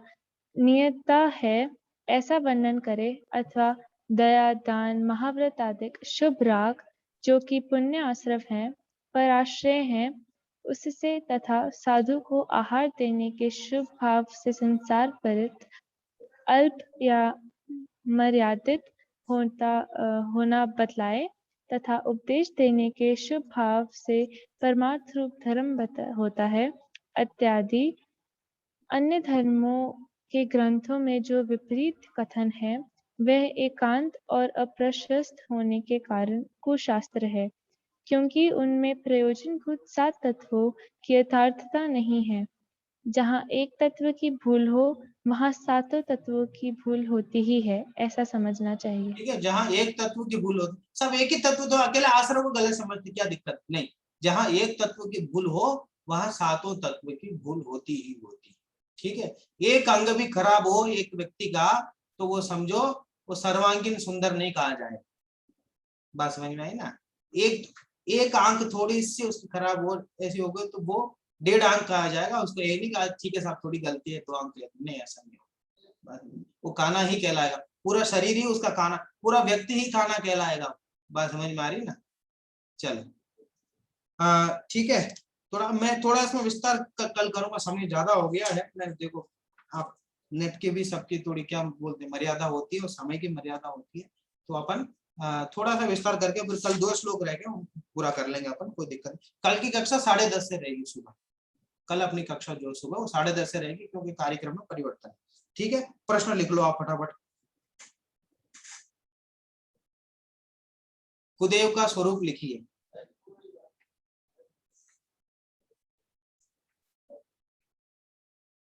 नियता है ऐसा वर्णन करे अथवा दया दान महाव्रत आदि शुभ राग जो कि पुण्य आश्रव हैं पर आश्रय हैं उससे तथा साधु को आहार देने के शुभ भाव से संसार परित अल्प या मर्यादित होना बतलाए तथा उपदेश देने के शुभ भाव से परमार्थ रूप धर्म होता है इत्यादि अन्य धर्मों के ग्रंथों में जो विपरीत कथन है वह एकांत और अप्रशस्त होने के कारण कुशास्त्र है, क्योंकि उनमें प्रयोजनभूत 7 तत्वों की यथार्थता नहीं है। जहाँ एक तत्व की भूल हो वहाँ 7 तत्वों की भूल होती ही है, ऐसा समझना चाहिए। ठीक है, जहाँ एक तत्व की भूल होती, सब एक ही तत्व तो अकेले आश्रम को गलत समझते, क्या दिक्कत नहीं। जहाँ एक तत्व की भूल हो वहाँ 7 तत्व की भूल होती ही होती। ठीक है, एक अंग भी खराब हो एक व्यक्ति का तो वो समझो वो सर्वांगीण सुंदर नहीं कहा जाए। बात समझ में आई ना। एक आंख थोड़ी सी उसकी खराब हो ऐसी हो गई तो वो 1.5 अंक कहा जाएगा, उसको ये नहीं कहा ठीक है साहब थोड़ी गलती है 2 अंक नहीं, ऐसा नहीं हो, वो काना ही कहलाएगा। पूरा शरीर ही उसका काना, पूरा व्यक्ति ही काना कहलाएगा। बात समझ में आ रही ना। चलो ठीक है, मैं थोड़ा इसमें विस्तार कल करूंगा, समय ज्यादा हो गया है। मैं देखो आप नेट के भी सबकी थोड़ी क्या बोलते हैं मर्यादा होती है और समय की मर्यादा होती है, तो अपन थोड़ा सा विस्तार करके फिर कल 2 श्लोक रह गए पूरा कर लेंगे अपन, कोई दिक्कत नहीं। कल की कक्षा 10:30 से रहेगी सुबह। कल अपनी कक्षा जो सुबह वो 10:30 से रहेगी क्योंकि कार्यक्रम में परिवर्तन है। ठीक है, प्रश्न लिख लो आप फटाफट। कुदेव का स्वरूप लिखिए।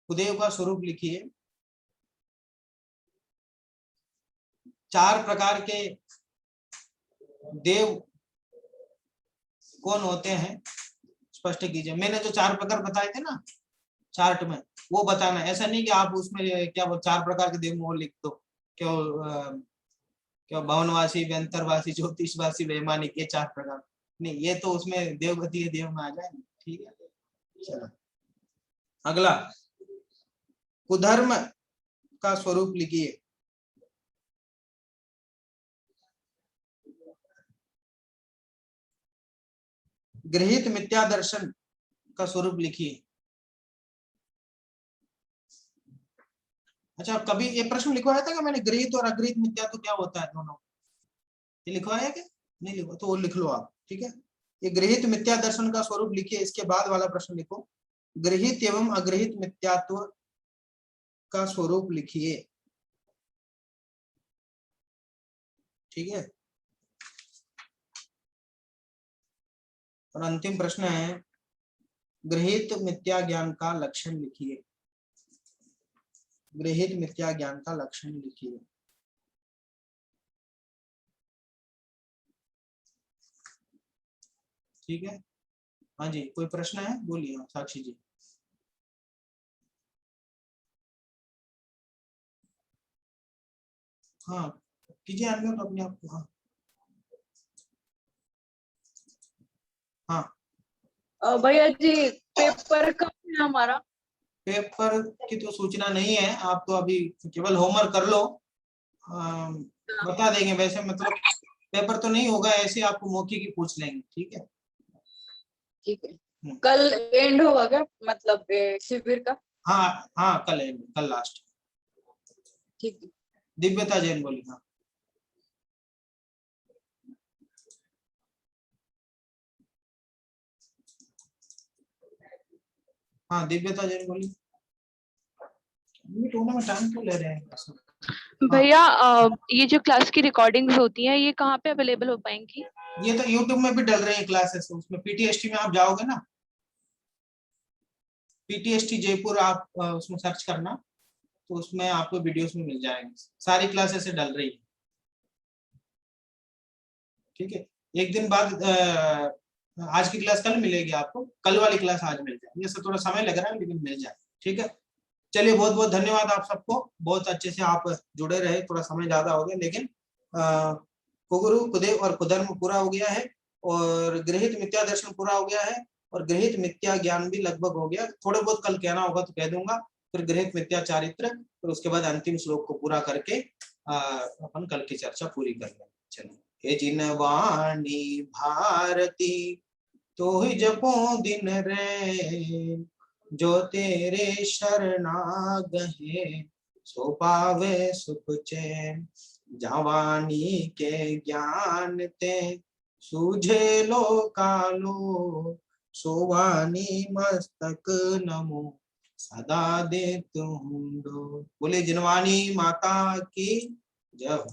कुदेव का स्वरूप लिखिए। 4 प्रकार के देव कौन होते हैं स्पष्ट कीजिए। मैंने जो 4 प्रकार बताए थे ना चार्ट में, वो बताना। ऐसा नहीं कि आप उसमें क्या वो 4 प्रकार के देव मोह लिख दो, क्या भवनवासी, व्यंतरवासी, ज्योतिषवासी, वैमानिक, ये 4 प्रकार नहीं, ये तो उसमें देवगति के देव में आ जाए। ठीक है, चलो अगला कुधर्म का स्वरूप लिखिए। गृहीत मिथ्या दर्शन का स्वरूप लिखिए। अच्छा, कभी ये प्रश्न लिखवाया था कि मैंने गृहीत और अगृहीत मिथ्या तो क्या होता है दोनों, ये लिखवाया क्या नहीं लिखवा, तो वो लिख लो आप। ठीक है, ये गृहीत मिथ्या दर्शन का स्वरूप लिखिए। इसके बाद वाला प्रश्न लिखो, गृहीत एवं अगृहीत मिथ्यात्व का स्वरूप लिखिए। ठीक है, और अंतिम प्रश्न है गृहीत मिथ्या ज्ञान का लक्षण लिखिए। गृहीत मिथ्या ज्ञान का लक्षण लिखिए। ठीक है, हाँ जी, कोई प्रश्न है बोलिए साक्षी जी। हाँ कीजिए अनम्यूट अपने आप को। हाँ भैया जी पेपर कब है हमारा? पेपर की तो सूचना नहीं है, आप तो अभी केवल होमवर्क कर लो, बता देंगे। वैसे मतलब पेपर तो नहीं होगा, ऐसे आपको मौके की पूछ लेंगे। ठीक है, ठीक है। कल एंड होगा क्या, मतलब शिविर का? हाँ हाँ कल एंड, कल लास्ट। ठीक है। दिव्यता जैन बोली। हाँ हाँ दिव्यता जैन बोली। में टाइम क्यों ले रहे हैं भैया? ये जो क्लास की रिकॉर्डिंग्स होती हैं ये कहाँ पे अवेलेबल हो पाएंगी? ये तो YouTube में भी डल रही है क्लासेस, उसमें PTST में आप जाओगे ना, PTST जयपुर आप उसमें सर्च करना, तो उसमें आपको वीडियोस में मिल जाएंगे, सारी क्लास ऐसे डल रही है। ठीक है, एक दिन बाद आज की क्लास कल मिलेगी आपको, कल वाली क्लास आज मिल जाएगी, जैसे थोड़ा समय लग रहा है लेकिन मिल जाए। ठीक है, चलिए बहुत बहुत धन्यवाद आप सबको, बहुत अच्छे से आप जुड़े रहे, थोड़ा समय ज्यादा हो गया लेकिन कुगुरु कुदेव और कुधर्म पूरा हो गया है और गृहित मिथ्या दर्शन पूरा हो गया है और गृहित मिथ्या ज्ञान भी लगभग हो गया। थोड़े बहुत कल कहना होगा तो कह दूंगा, फिर गृहित मिथ्या चारित्र, फिर उसके बाद अंतिम श्लोक को पूरा करके अपन कल की चर्चा पूरी कर लेंगे। चलिए, हे जिनवाणी भारती तो ही जपो दिन रे, जो तेरे शरणागहे सो पावे सुख चैन, जवानी के ज्ञान ते सूझे लो कालो, सोवानी मस्तक नमो सदा दे तुम। बोले जिनवानी माता की जय।